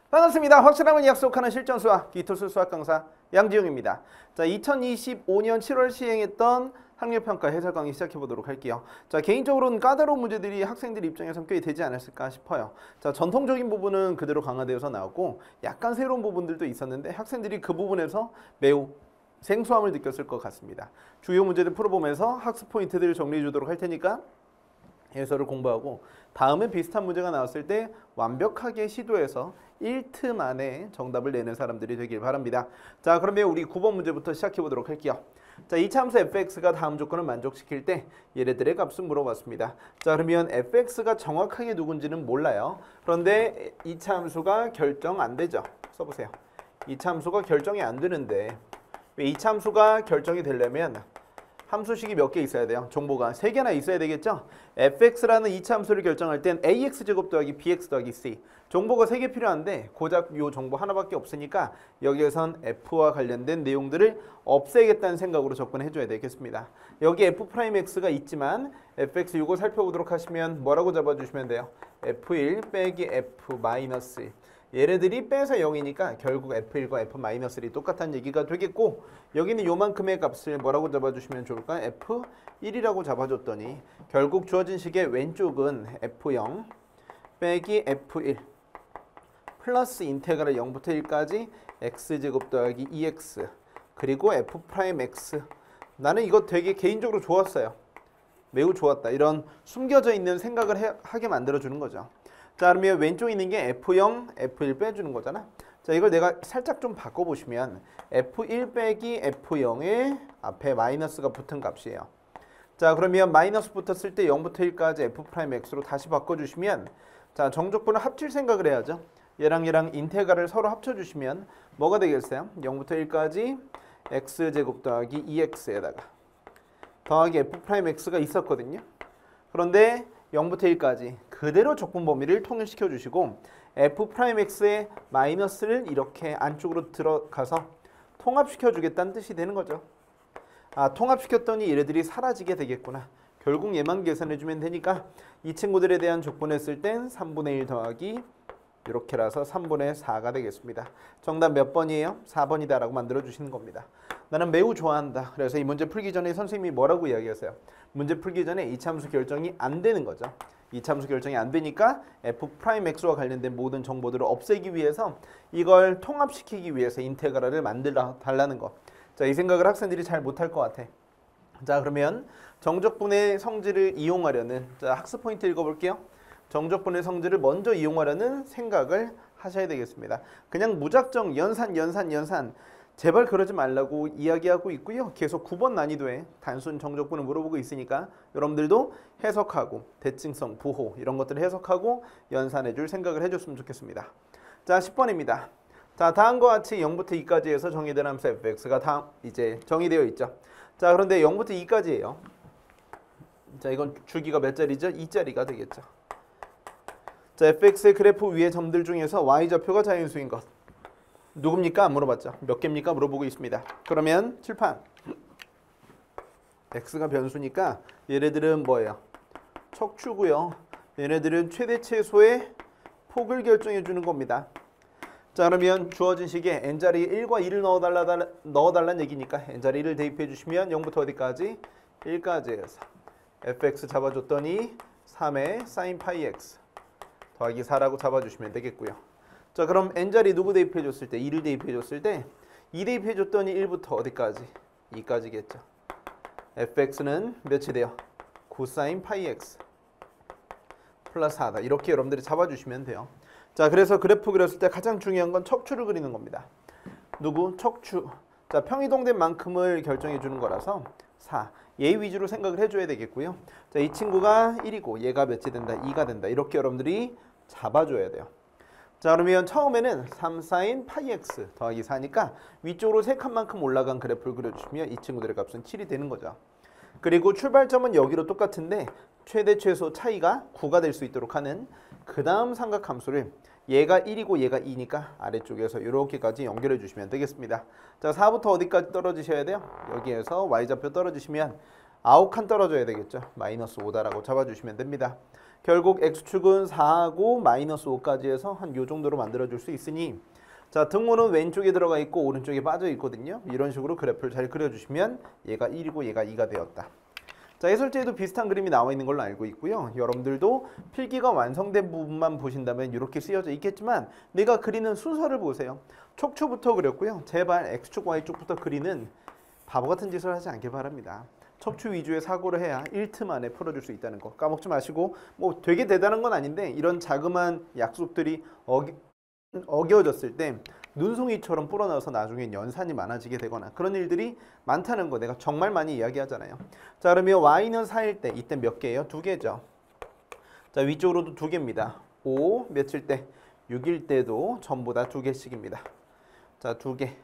반갑습니다. 확실함을 약속하는 실전수학 기토수 수학 강사 양지용입니다. 자, 2025년 7월 시행했던 학력평가 해설 강의 시작해 보도록 할게요. 자, 개인적으로는 까다로운 문제들이 학생들 입장에서 꽤 되지 않았을까 싶어요. 자, 전통적인 부분은 그대로 강화되어서 나오고 약간 새로운 부분들도 있었는데 학생들이 그 부분에서 매우 생소함을 느꼈을 것 같습니다. 주요 문제들 풀어보면서 학습 포인트들을 정리해 주도록 할 테니까 해설을 공부하고 다음에 비슷한 문제가 나왔을 때 완벽하게 시도해서 1트 만에 정답을 내는 사람들이 되길 바랍니다. 자, 그러면 우리 9번 문제부터 시작해 보도록 할게요. 자, 이차함수 fx가 다음 조건을 만족시킬 때 얘네들의 값을 물어봤습니다. 자, 그러면 fx가 정확하게 누군지는 몰라요. 그런데 이차함수가 결정 안 되죠. 써보세요. 이차함수가 결정이 안 되는데 왜 이차함수가 결정이 되려면 함수식이 몇 개 있어야 돼요? 정보가 3개나 있어야 되겠죠? fx라는 이차 함수를 결정할 땐 ax제곱 더하기 bx 더하기 c 정보가 3개 필요한데 고작 이 정보 하나밖에 없으니까 여기에선 f와 관련된 내용들을 없애겠다는 생각으로 접근해 줘야 되겠습니다. 여기 f'x가 있지만 fx 이거 살펴보도록 하시면 뭐라고 잡아주시면 돼요? f1 빼기 f-1 얘네들이 빼서 0이니까 결국 f1과 f-1이 똑같다는 얘기가 되겠고 여기는 요만큼의 값을 뭐라고 잡아주시면 좋을까? f1이라고 잡아줬더니 결국 주어진 식의 왼쪽은 f0 빼기 f1 플러스 인테그랄 0부터 1까지 x제곱 더하기 2x 그리고 f'x 나는 이거 되게 개인적으로 좋았어요. 매우 좋았다. 이런 숨겨져 있는 생각을 하게 만들어주는 거죠. 자, 그러면 왼쪽에 있는 게 F0, F1 빼주는 거잖아. 자, 이걸 내가 살짝 좀 바꿔보시면 F1 빼기 F0의 앞에 마이너스가 붙은 값이에요. 자, 그러면 마이너스 붙었을 때 0부터 1까지 F'X로 다시 바꿔주시면 자, 정적분을 합칠 생각을 해야죠. 얘랑 얘랑 인테그랄을 서로 합쳐주시면 뭐가 되겠어요? 0부터 1까지 X제곱 더하기 2X에다가 더하기 F'X가 있었거든요. 그런데 0부터 1까지 그대로 적분 범위를 통일시켜 주시고 f'x의 마이너스를 이렇게 안쪽으로 들어가서 통합시켜 주겠다는 뜻이 되는 거죠. 아, 통합시켰더니 얘네들이 사라지게 되겠구나. 결국 얘만 계산해 주면 되니까 이 친구들에 대한 조건했을 땐 3분의 1 더하기 이렇게라서 3분의 4가 되겠습니다. 정답 몇 번이에요? 4번이다 라고 만들어 주시는 겁니다. 나는 매우 좋아한다. 그래서 이 문제 풀기 전에 선생님이 뭐라고 이야기하세요? 문제 풀기 전에 이차함수 결정이 안 되는 거죠. 이차함수 결정이 안 되니까 f'x와 관련된 모든 정보들을 없애기 위해서 이걸 통합시키기 위해서 인테그랄을 만들어 달라는 거. 자, 이 생각을 학생들이 잘 못할 것 같아. 자, 그러면 정적분의 성질을 이용하려는 자, 학습 포인트 읽어볼게요. 정적분의 성질을 먼저 이용하려는 생각을 하셔야 되겠습니다. 그냥 무작정 연산 제발 그러지 말라고 이야기하고 있고요. 계속 9번 난이도에 단순 정적분을 물어보고 있으니까 여러분들도 해석하고 대칭성, 부호 이런 것들을 해석하고 연산해 줄 생각을 해줬으면 좋겠습니다. 자, 10번입니다. 자, 다음과 같이 0부터 2까지 해서 정의된 함수 fx가 다음 이제 정의되어 있죠. 자, 그런데 0부터 2까지예요. 자, 이건 주기가 몇 자리죠? 2자리가 되겠죠. 자, fx의 그래프 위의 점들 중에서 y좌표가 자연수인 것. 누굽니까? 안 물어봤죠. 몇 개입니까? 물어보고 있습니다. 그러면 칠판. x가 변수니까 얘네들은 뭐예요? 척추고요. 얘네들은 최대 최소의 폭을 결정해 주는 겁니다. 자, 그러면 주어진 식에 n자리에 1과 2를 넣어달라는 얘기니까 n자리 1을 대입해 주시면 0부터 어디까지? 1까지 해서 fx 잡아줬더니 3의 sin 파이 x 더하기 4라고 잡아주시면 되겠고요. 자, 그럼 n자리 누구 대입해 줬을 때? 2를 대입해 줬을 때 2 대입해 줬더니 1부터 어디까지? 2까지겠죠. fx는 몇이 돼요? 코사인 파이 x 플러스 4다. 이렇게 여러분들이 잡아주시면 돼요. 자, 그래서 그래프 그렸을 때 가장 중요한 건 척추를 그리는 겁니다. 누구? 척추. 자, 평이동된 만큼을 결정해 주는 거라서 4. 얘 위주로 생각을 해줘야 되겠고요. 자, 이 친구가 1이고 얘가 몇이 된다? 2가 된다. 이렇게 여러분들이 잡아줘야 돼요. 자, 그러면 처음에는 3 sin 파이 x 더하기 4니까 위쪽으로 3칸만큼 올라간 그래프를 그려주시면 이 친구들의 값은 7이 되는 거죠. 그리고 출발점은 여기로 똑같은데 최대 최소 차이가 9가 될 수 있도록 하는 그 다음 삼각함수를 얘가 1이고 얘가 2니까 아래쪽에서 이렇게까지 연결해 주시면 되겠습니다. 자, 4부터 어디까지 떨어지셔야 돼요? 여기에서 y좌표 떨어지시면 9칸 떨어져야 되겠죠. 마이너스 5다라고 잡아주시면 됩니다. 결국 x축은 4하고 마이너스 5까지 해서 한 요 정도로 만들어줄 수 있으니 자, 등호는 왼쪽에 들어가 있고 오른쪽에 빠져 있거든요. 이런 식으로 그래프를 잘 그려주시면 얘가 1이고 얘가 2가 되었다. 자, 해설지에도 비슷한 그림이 나와 있는 걸로 알고 있고요. 여러분들도 필기가 완성된 부분만 보신다면 이렇게 쓰여져 있겠지만 내가 그리는 순서를 보세요. 척추부터 그렸고요. 제발 x축, y축부터 그리는 바보 같은 짓을 하지 않길 바랍니다. 척추 위주의 사고를 해야 1틈 안에 풀어줄 수 있다는 거 까먹지 마시고 뭐 되게 대단한 건 아닌데 이런 자그마한 약속들이 어겨졌을 때 눈송이처럼 불어나서 나중에 연산이 많아지게 되거나 그런 일들이 많다는 거 내가 정말 많이 이야기하잖아요. 자, 그러면 y는 4일 때 이때 몇 개예요? 2개죠. 자, 위쪽으로도 2개입니다. 5 몇일 때? 6일 때도 전부 다 2개씩입니다. 자, 2개.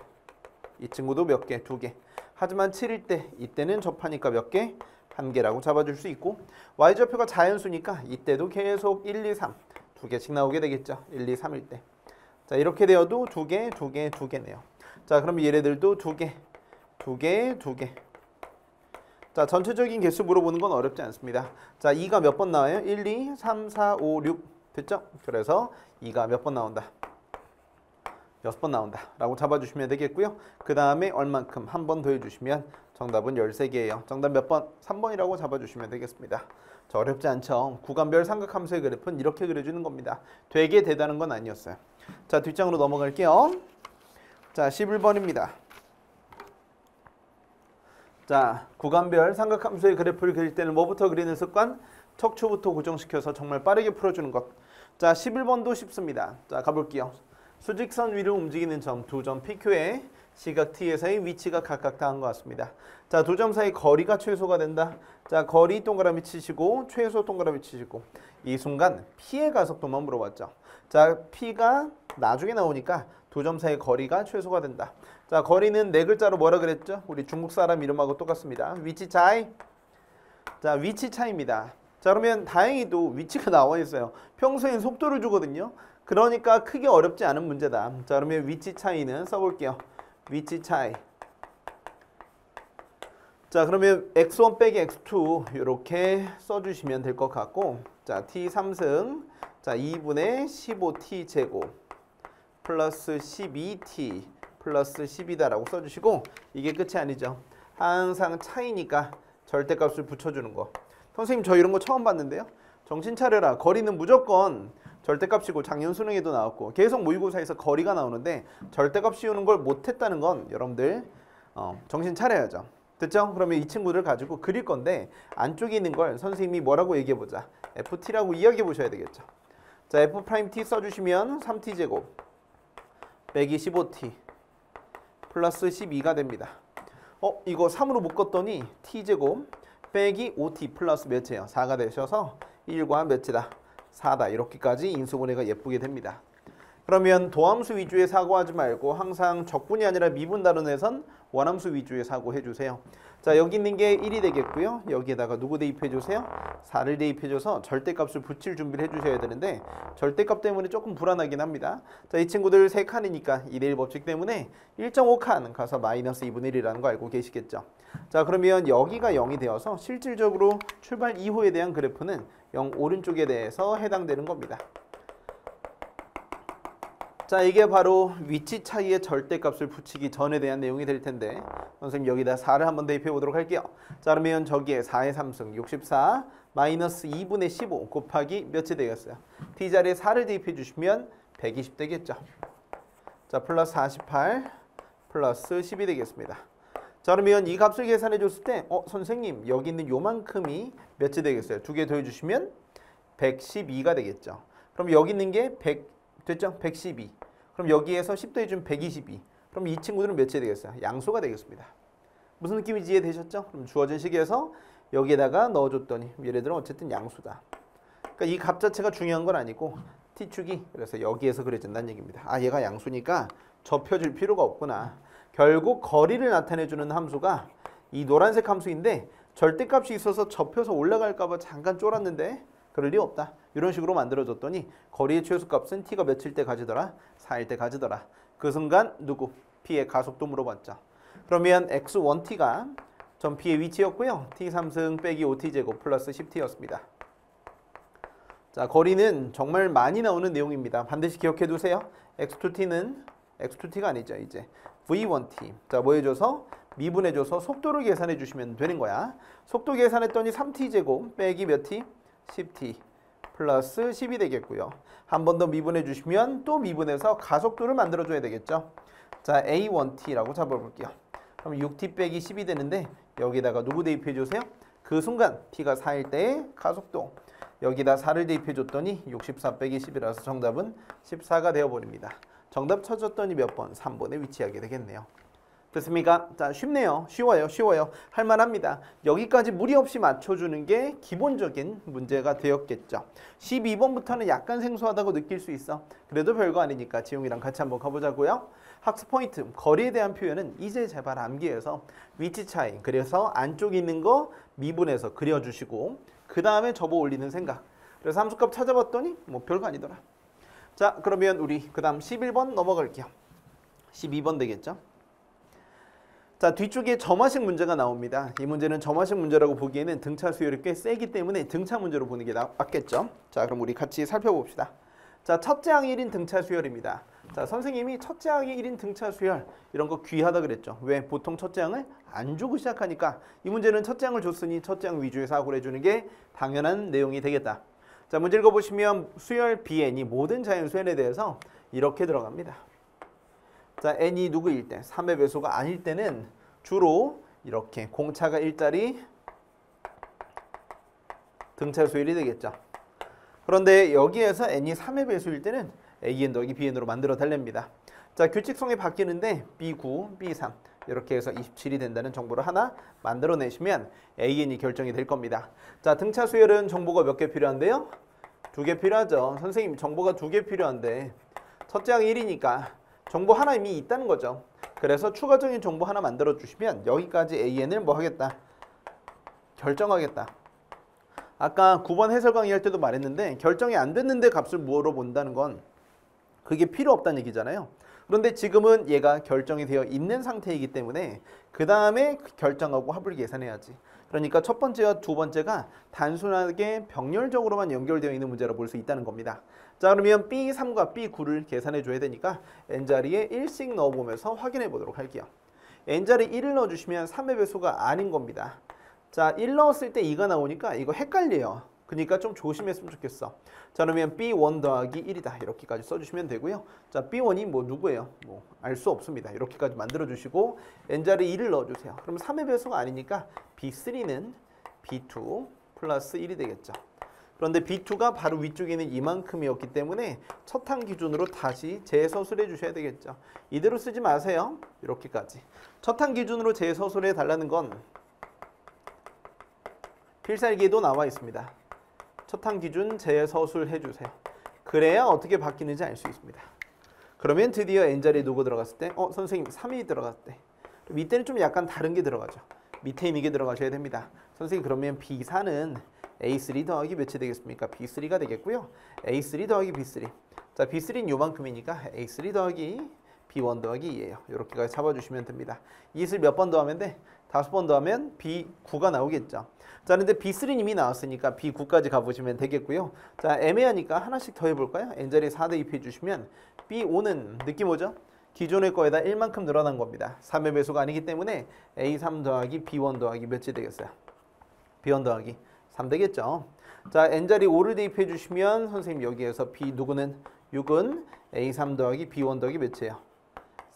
이 친구도 몇 개? 2개. 하지만 7일 때 이때는 접하니까 몇 개? 1개라고 잡아줄 수 있고 y좌표가 자연수니까 이때도 계속 1, 2, 3 2개씩 나오게 되겠죠. 1, 2, 3일 때. 자, 이렇게 되어도 2개, 2개, 2개네요. 자, 그럼 얘네들도 2개, 2개, 2개. 자, 전체적인 개수 물어보는 건 어렵지 않습니다. 자, 2가 몇 번 나와요? 1, 2, 3, 4, 5, 6. 됐죠? 그래서 2가 몇 번 나온다? 6번 나온다 라고 잡아주시면 되겠고요. 그 다음에 얼만큼 한 번 더 해주시면 정답은 13개예요. 정답 몇 번? 3번이라고 잡아주시면 되겠습니다. 자, 어렵지 않죠? 구간별 삼각함수의 그래프는 이렇게 그려주는 겁니다. 되게 대단한 건 아니었어요. 자, 뒷장으로 넘어갈게요. 자, 11번입니다. 자, 구간별 삼각함수의 그래프를 그릴 때는 뭐부터 그리는 습관? 척추부터 고정시켜서 정말 빠르게 풀어주는 것. 자, 11번도 쉽습니다. 자, 가볼게요. 수직선 위를 움직이는 점 두 점 PQ에 시각 T에서의 위치가 각각 다한 것 같습니다. 자, 두 점 사이 거리가 최소가 된다. 자, 거리 동그라미 치시고 최소 동그라미 치시고 이 순간 P의 가속도만 물어봤죠. 자, P가 나중에 나오니까 두 점 사이 거리가 최소가 된다. 자, 거리는 네 글자로 뭐라 그랬죠? 우리 중국 사람 이름하고 똑같습니다. 위치 차이. 자, 위치 차이입니다. 자, 그러면 다행히도 위치가 나와 있어요. 평소엔 속도를 주거든요. 그러니까 크게 어렵지 않은 문제다. 자, 그러면 위치 차이는 써볼게요. 위치 차이. 자, 그러면 x1 빼기 x2 이렇게 써주시면 될 것 같고, 자, t 3승, 자, 2분의 15t 제곱 플러스 12t 플러스 12다라고 써주시고, 이게 끝이 아니죠. 항상 차이니까 절대값을 붙여주는 거. 선생님, 저 이런 거 처음 봤는데요. 정신 차려라. 거리는 무조건 절대값이고 작년 수능에도 나왔고 계속 모의고사에서 거리가 나오는데 절대값 씌우는 걸 못했다는 건 여러분들 정신 차려야죠. 됐죠? 그러면 이 친구를 가지고 그릴 건데 안쪽에 있는 걸 선생님이 뭐라고 얘기해보자. ft라고 이야기해 보셔야 되겠죠. 자, f't 써주시면 3t제곱 빼기 15t 플러스 12가 됩니다. 이거 3으로 묶었더니 t제곱 빼기 5t 플러스 몇이에요? 4가 되셔서 1과 몇이다? 4다. 이렇게까지 인수분해가 예쁘게 됩니다. 그러면 도함수 위주의 사고하지 말고 항상 적분이 아니라 미분 다룬에선 원함수 위주의 사고 해주세요. 자, 여기 있는 게 1이 되겠고요. 여기에다가 누구 대입해주세요? 4를 대입해줘서 절대값을 붙일 준비를 해주셔야 되는데 절대값 때문에 조금 불안하긴 합니다. 자, 이 친구들 3칸이니까 2대1 법칙 때문에 1.5칸 가서 마이너스 2분의 1이라는 거 알고 계시겠죠? 자, 그러면 여기가 0이 되어서 실질적으로 출발 이후에 대한 그래프는 0 오른쪽에 대해서 해당되는 겁니다. 자, 이게 바로 위치 차이의 절대값을 붙이기 전에 대한 내용이 될 텐데 선생님 여기다 4를 한번 대입해 보도록 할게요. 자, 그러면 저기에 4의 3승 64 마이너스 2분의 15 곱하기 몇이 되겠어요? t자리에 4를 대입해 주시면 120 되겠죠. 자, 플러스 48 플러스 12 되겠습니다. 자, 그러면 이 값을 계산해 줬을 때 선생님 여기 있는 요만큼이 몇이 되겠어요? 두 개 더해 주시면 112가 되겠죠. 그럼 여기 있는 게 100 됐죠? 112. 그럼 여기에서 10 더해주면 122. 그럼 이 친구들은 몇이 되겠어요? 양수가 되겠습니다. 무슨 느낌인지 이해되셨죠? 그럼 주어진 식에서 여기에다가 넣어줬더니 얘네들은 어쨌든 양수다. 그러니까 이 값 자체가 중요한 건 아니고 t축이 그래서 여기에서 그려진다는 얘기입니다. 아, 얘가 양수니까 접혀줄 필요가 없구나. 결국 거리를 나타내주는 함수가 이 노란색 함수인데 절대값이 있어서 접혀서 올라갈까 봐 잠깐 쫄았는데 그럴 리 없다. 이런 식으로 만들어줬더니 거리의 최소값은 t가 몇일 때 가지더라? 4일 때 가지더라. 그 순간 누구? p의 가속도 물어봤죠. 그러면 x1t가 점 P의 위치였고요. T3승 빼기 5T제곱 플러스 10T였습니다. 자, 거리는 정말 많이 나오는 내용입니다. 반드시 기억해 두세요. X2T는 X2T가 아니죠. 이제 V1T. 자, 뭐 해줘서? 미분해줘서 속도를 계산해 주시면 되는 거야. 속도 계산했더니 3T제곱 빼기 몇 T? 10T 플러스 10이 되겠고요. 한 번 더 미분해 주시면 또 미분해서 가속도를 만들어 줘야 되겠죠. 자, A1T라고 잡아볼게요. 그럼 6T 빼기 10이 되는데 여기다가 누구 대입해 주세요? 그 순간 T가 4일 때의 가속도. 여기다 4를 대입해 줬더니 64 빼기 10이라서 정답은 14가 되어버립니다. 정답 찾았더니 몇 번? 3번에 위치하게 되겠네요. 됐습니까? 자, 쉽네요. 쉬워요. 할만합니다. 여기까지 무리 없이 맞춰주는 게 기본적인 문제가 되었겠죠. 12번부터는 약간 생소하다고 느낄 수 있어. 그래도 별거 아니니까 지용이랑 같이 한번 가보자고요. 학습 포인트, 거리에 대한 표현은 이제 제발 암기해서 위치 차이, 그래서 안쪽에 있는 거 미분해서 그려주시고 그 다음에 접어 올리는 생각. 그래서 함수값 찾아봤더니 뭐 별거 아니더라. 자, 그러면 우리 그 다음 11번 넘어갈게요. 12번 되겠죠? 자, 뒤쪽에 점화식 문제가 나옵니다. 이 문제는 점화식 문제라고 보기에는 등차 수열이 꽤 세기 때문에 등차 문제로 보는 게 맞겠죠. 자, 그럼 우리 같이 살펴봅시다. 자, 첫째 항이 1인 등차 수열입니다. 자, 선생님이 첫째 항이 1인 등차 수열 이런 거 귀하다 그랬죠. 왜? 보통 첫째 항을 안 주고 시작하니까 이 문제는 첫째 항을 줬으니 첫째 항 위주의 사고를 해주는 게 당연한 내용이 되겠다. 자, 문제 읽어보시면 수열 Bn이 모든 자연수열에 대해서 이렇게 들어갑니다. 자, n이 누구일 때? 3의 배수가 아닐 때는 주로 이렇게 공차가 1짜리 등차 수열이 되겠죠. 그런데 여기에서 n이 3의 배수일 때는 an 더하기 bn으로 만들어 달랍니다. 자, 규칙성이 바뀌는데 b9, b3 이렇게 해서 27이 된다는 정보를 하나 만들어내시면 an이 결정이 될 겁니다. 자, 등차 수열은 정보가 몇 개 필요한데요? 2개 필요하죠. 선생님 정보가 2개 필요한데 첫째 항 1이니까 정보 하나 이미 있다는 거죠. 그래서 추가적인 정보 하나 만들어 주시면 여기까지 an을 뭐 하겠다? 결정하겠다. 아까 9번 해설 강의할 때도 말했는데 결정이 안 됐는데 값을 물어본다는 건 그게 필요 없다는 얘기잖아요. 그런데 지금은 얘가 결정이 되어 있는 상태이기 때문에 그 다음에 결정하고 합을 계산해야지. 그러니까 첫 번째와 두 번째가 단순하게 병렬적으로만 연결되어 있는 문제라 볼 수 있다는 겁니다. 자, 그러면 B3과 B9를 계산해 줘야 되니까 n자리에 1씩 넣어보면서 확인해 보도록 할게요. n자리에 1을 넣어주시면 3의 배수가 아닌 겁니다. 자, 1 넣었을 때 2가 나오니까 이거 헷갈려요. 그러니까 좀 조심했으면 좋겠어. 자, 그러면 B1 더하기 1이다. 이렇게까지 써주시면 되고요. 자, B1이 뭐 누구예요? 뭐 알 수 없습니다. 이렇게까지 만들어주시고 n자리에 1을 넣어주세요. 그럼 3의 배수가 아니니까 B3는 B2 플러스 1이 되겠죠. 그런데 B2가 바로 위쪽에 있는 이만큼이었기 때문에 첫 항 기준으로 다시 재서술해 주셔야 되겠죠. 이대로 쓰지 마세요. 이렇게까지. 첫 항 기준으로 재서술해 달라는 건 필살기에도 나와 있습니다. 첫 항 기준 재서술해 주세요. 그래야 어떻게 바뀌는지 알 수 있습니다. 그러면 드디어 n자리에 누구 들어갔을 때? 선생님 3이 들어갔을 때. 밑에는 좀 약간 다른 게 들어가죠. 밑에 있는 게 들어가셔야 됩니다. 선생님 그러면 B4는 A3 더하기 몇이 되겠습니까? B3가 되겠고요. A3 더하기 B3. 자, B3는 요만큼이니까 A3 더하기 B1 더하기 2예요. 이렇게까지 잡아주시면 됩니다. 이것을 몇 번 더하면 돼? 5번 더하면 B9가 나오겠죠. 자, 근데 B3는 이미 나왔으니까 B9까지 가보시면 되겠고요. 자, 애매하니까 하나씩 더 해볼까요? n자리에 4 대입해 주시면 B5는 느낌 오죠? 기존의 거에다 1만큼 늘어난 겁니다. 3의 배수가 아니기 때문에 A3 더하기 B1 더하기 몇이 되겠어요? B1 더하기 3 되겠죠. 자, n자리 5를 대입해 주시면 선생님 여기에서 B 누구는 6은 A3 더하기 B1 더하기 몇이에요?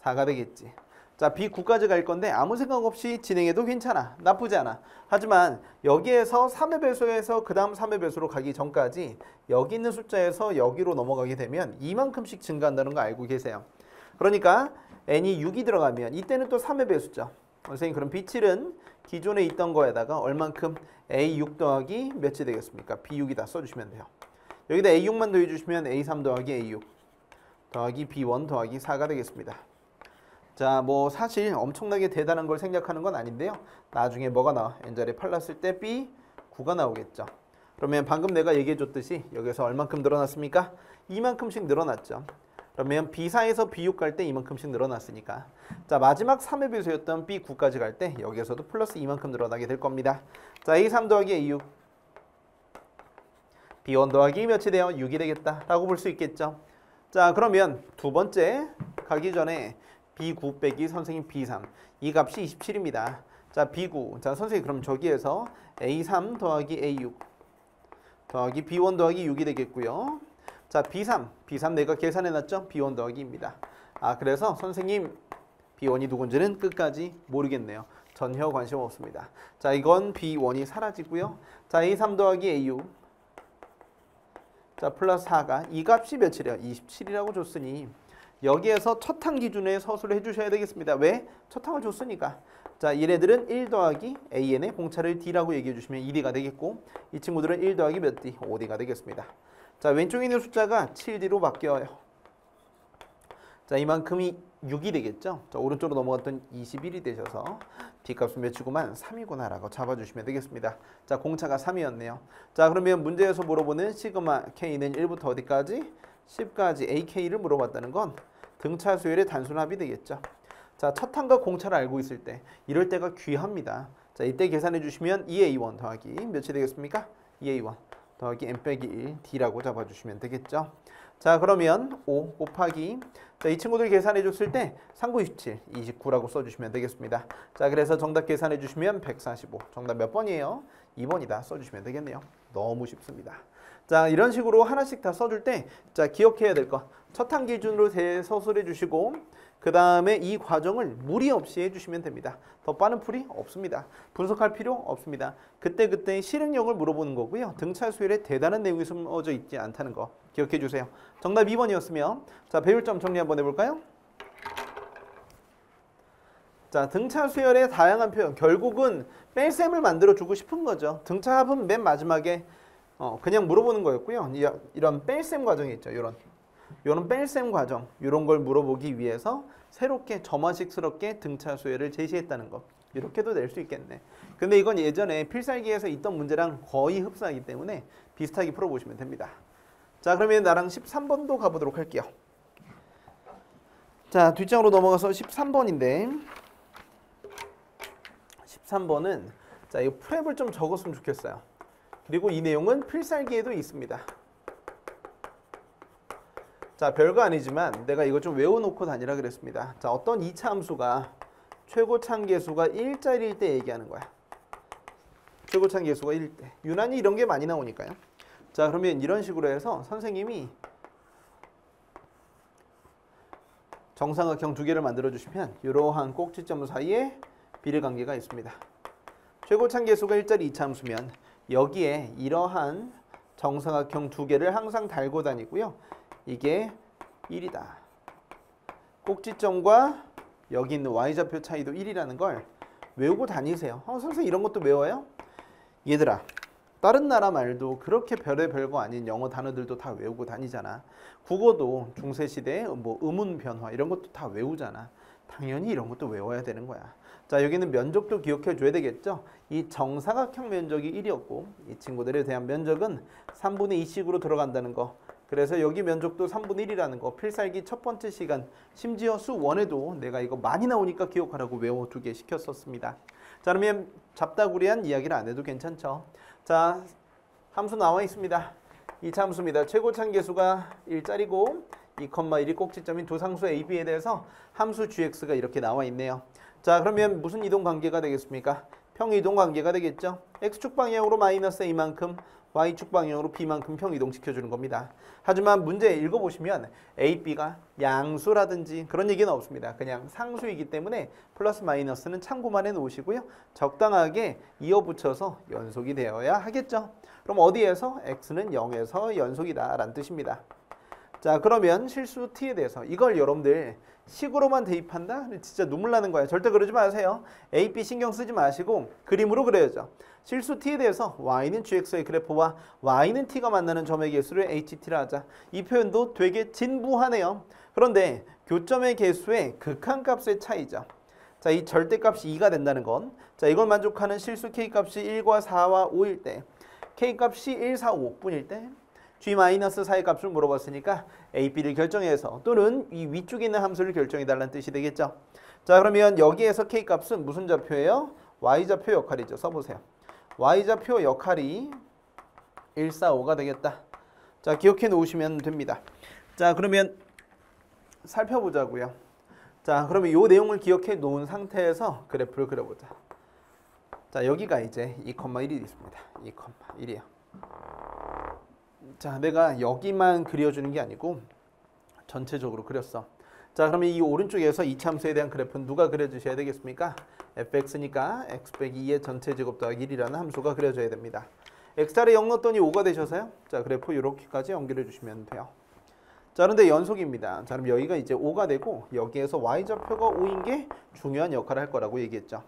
4가 되겠지. 자, B9까지 갈 건데 아무 생각 없이 진행해도 괜찮아. 나쁘지 않아. 하지만 여기에서 3의 배수에서 그 다음 3의 배수로 가기 전까지 여기 있는 숫자에서 여기로 넘어가게 되면 이만큼씩 증가한다는 거 알고 계세요. 그러니까 n이 6이 들어가면 이때는 또 3의 배수죠. 선생님 그럼 B7은 기존에 있던 거에다가 얼만큼 A6 더하기 몇이 되겠습니까? B6이다 써주시면 돼요. 여기다 A6만 더해주시면 A3 더하기 A6 더하기 B1 더하기 4가 되겠습니다. 자, 뭐 사실 엄청나게 대단한 걸 생략하는 건 아닌데요. 나중에 뭐가 나와? n자리에 8 났을 때 B9가 나오겠죠. 그러면 방금 내가 얘기해 줬듯이 여기서 얼만큼 늘어났습니까? 이만큼씩 늘어났죠. 그러면 B4에서 B6 갈 때 이만큼씩 늘어났으니까 자 마지막 3의 배수였던 B9까지 갈 때 여기에서도 플러스 이만큼 늘어나게 될 겁니다. 자 A3 더하기 A6 B1 더하기 몇이 돼요? 6이 되겠다 라고 볼 수 있겠죠. 자 그러면 두 번째 가기 전에 B9 빼기 선생님 B3 이 값이 27입니다. 자 B9 자 선생님 그럼 저기에서 A3 더하기 A6 더하기 B1 더하기 6이 되겠고요. 자 B3 내가 계산해놨죠? B1 더하기입니다. 아 그래서 선생님 B1이 누군지는 끝까지 모르겠네요. 전혀 관심 없습니다. 자 이건 B1이 사라지고요. 자 A3 더하기 A6 자 플러스 4가 이 값이 몇이래요? 27이라고 줬으니 여기에서 첫 항 기준에 서술을 해주셔야 되겠습니다. 왜? 첫 항을 줬으니까. 자 얘네들은 1 더하기 AN의 공차를 D라고 얘기해 주시면 2D가 되겠고 이 친구들은 1 더하기 몇 D? 5D가 되겠습니다. 자 왼쪽에 있는 숫자가 7D로 바뀌어요. 자 이만큼이 6이 되겠죠. 자 오른쪽으로 넘어갔던 21이 되셔서 D값은 몇이구만 3이구나 라고 잡아주시면 되겠습니다. 자 공차가 3이었네요. 자 그러면 문제에서 물어보는 시그마 K는 1부터 어디까지? 10까지 AK를 물어봤다는 건 등차 수열의 단순합이 되겠죠. 자 첫 항과 공차를 알고 있을 때 이럴 때가 귀합니다. 자 이때 계산해 주시면 2A1 더하기 몇이 되겠습니까? 2A1 더하기 n 빼기 1 D라고 잡아주시면 되겠죠. 자 그러면 5 곱하기 자, 이 친구들 계산해 줬을 때 3, 9, 27, 29라고 써주시면 되겠습니다. 자 그래서 정답 계산해 주시면 145 정답 몇 번이에요? 2번이다 써주시면 되겠네요. 너무 쉽습니다. 자 이런 식으로 하나씩 다 써줄 때 자 기억해야 될 거 첫 항 기준으로 대서술해 주시고 그 다음에 이 과정을 무리 없이 해주시면 됩니다. 더 빠른 풀이 없습니다. 분석할 필요 없습니다. 그때그때의 실행력을 물어보는 거고요. 등차 수열에 대단한 내용이 숨어져 있지 않다는 거 기억해 주세요. 정답 2번이었으면 자 배율점 정리 한번 해볼까요? 자 등차 수열의 다양한 표현 결국은 뺄셈을 만들어 주고 싶은 거죠. 등차 합은 맨 마지막에 그냥 물어보는 거였고요. 이런 뺄셈 과정이 있죠. 이런 뺄셈 과정 이런 걸 물어보기 위해서 새롭게 점화식스럽게 등차 수열을 제시했다는 거 이렇게도 낼 수 있겠네. 근데 이건 예전에 필살기에서 있던 문제랑 거의 흡사하기 때문에 비슷하게 풀어보시면 됩니다. 자 그러면 나랑 13번도 가보도록 할게요. 자 뒷장으로 넘어가서 13번인데 13번은 자 이 프랩을 좀 적었으면 좋겠어요. 그리고 이 내용은 필살기에도 있습니다. 자 별거 아니지만 내가 이거 좀 외워놓고 다니라 그랬습니다. 자 어떤 2차 함수가 최고차항계수가 1짜리일 때 얘기하는 거야. 최고차항계수가 1때 유난히 이런 게 많이 나오니까요. 자 그러면 이런 식으로 해서 선생님이 정삼각형 두 개를 만들어 주시면 이러한 꼭지점 사이에 비례관계가 있습니다. 최고차항계수가 1짜리 2차 함수면 여기에 이러한 정삼각형 두 개를 항상 달고 다니고요. 이게 1이다. 꼭지점과 여기 있는 y좌표 차이도 1이라는 걸 외우고 다니세요. 선생님 이런 것도 외워요? 얘들아 다른 나라 말도 그렇게 별의 거 아닌 영어 단어들도 다 외우고 다니잖아. 국어도 중세시대 뭐 음운 변화 이런 것도 다 외우잖아. 당연히 이런 것도 외워야 되는 거야. 자 여기는 면적도 기억해 줘야 되겠죠. 이 정사각형 면적이 1이었고 이 친구들에 대한 면적은 3분의 2씩으로 들어간다는 거. 그래서 여기 면적도 3분의 1이라는 거 필살기 첫 번째 시간 심지어 수 1에도 내가 이거 많이 나오니까 기억하라고 외워두게 시켰었습니다. 자 그러면 잡다구리한 이야기를 안 해도 괜찮죠. 자 함수 나와 있습니다. 2차 함수입니다. 최고차항계수가 1짜리고 2,1이 꼭지점인 두 상수 A, B에 대해서 함수 gx가 이렇게 나와 있네요. 자 그러면 무슨 이동관계가 되겠습니까? 평이동관계가 되겠죠. x축 방향으로 마이너스 a만큼 y축 방향으로 b만큼 평이동시켜주는 겁니다. 하지만 문제 읽어보시면 a, b가 양수라든지 그런 얘기는 없습니다. 그냥 상수이기 때문에 플러스 마이너스는 참고만 해놓으시고요. 적당하게 이어붙여서 연속이 되어야 하겠죠. 그럼 어디에서? x는 0에서 연속이다 라는 뜻입니다. 자 그러면 실수 t에 대해서 이걸 여러분들 식으로만 대입한다? 진짜 눈물 나는 거예요. 절대 그러지 마세요. A, B 신경 쓰지 마시고 그림으로 그려야죠. 실수 t에 대해서 y는 gx의 그래프와 y는 t가 만나는 점의 개수를 ht라 하자. 이 표현도 되게 진부하네요. 그런데 교점의 개수의 극한값의 차이죠. 자, 이 절대값이 2가 된다는 건 자 이걸 만족하는 실수 k값이 1과 4와 5일 때 k값이 1, 4, 5뿐일 때 G-4의 값을 물어봤으니까 A, B를 결정해서 또는 이 위쪽에 있는 함수를 결정해달라는 뜻이 되겠죠. 자, 그러면 여기에서 K 값은 무슨 좌표예요? Y좌표 역할이죠. 써보세요. Y좌표 역할이 145가 되겠다. 자, 기억해 놓으시면 됩니다. 자, 그러면 살펴보자고요. 자, 그러면 이 내용을 기억해 놓은 상태에서 그래프를 그려보자. 자, 여기가 이제 2,1이 있습니다. 2,1이요. 자, 내가 여기만 그려주는 게 아니고 전체적으로 그렸어. 자, 그러면 이 오른쪽에서 이차함수에 대한 그래프는 누가 그려주셔야 되겠습니까? fx니까 x 빼기 2의 전체 제곱 더하기 1이라는 함수가 그려져야 됩니다. x자리 0 넣었더니 5가 되셔서요. 자, 그래프 이렇게까지 연결해 주시면 돼요. 자, 그런데 연속입니다. 자, 그럼 여기가 이제 5가 되고 여기에서 y좌표가 5인 게 중요한 역할을 할 거라고 얘기했죠.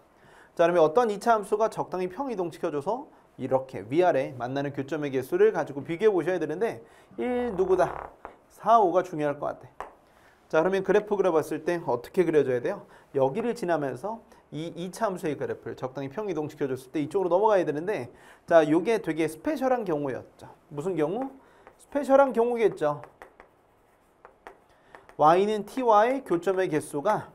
자, 그러면 어떤 이차 함수가 적당히 평이동시켜줘서 이렇게 위아래 만나는 교점의 개수를 가지고 비교해 보셔야 되는데 1 누구다? 4, 5가 중요할 것 같아. 자, 그러면 그래프 그려봤을 때 어떻게 그려줘야 돼요? 여기를 지나면서 이 2차 함수의 그래프를 적당히 평이동시켜줬을 때 이쪽으로 넘어가야 되는데 자, 요게 되게 스페셜한 경우였죠. 무슨 경우? 스페셜한 경우겠죠. y는 t와의 교점의 개수가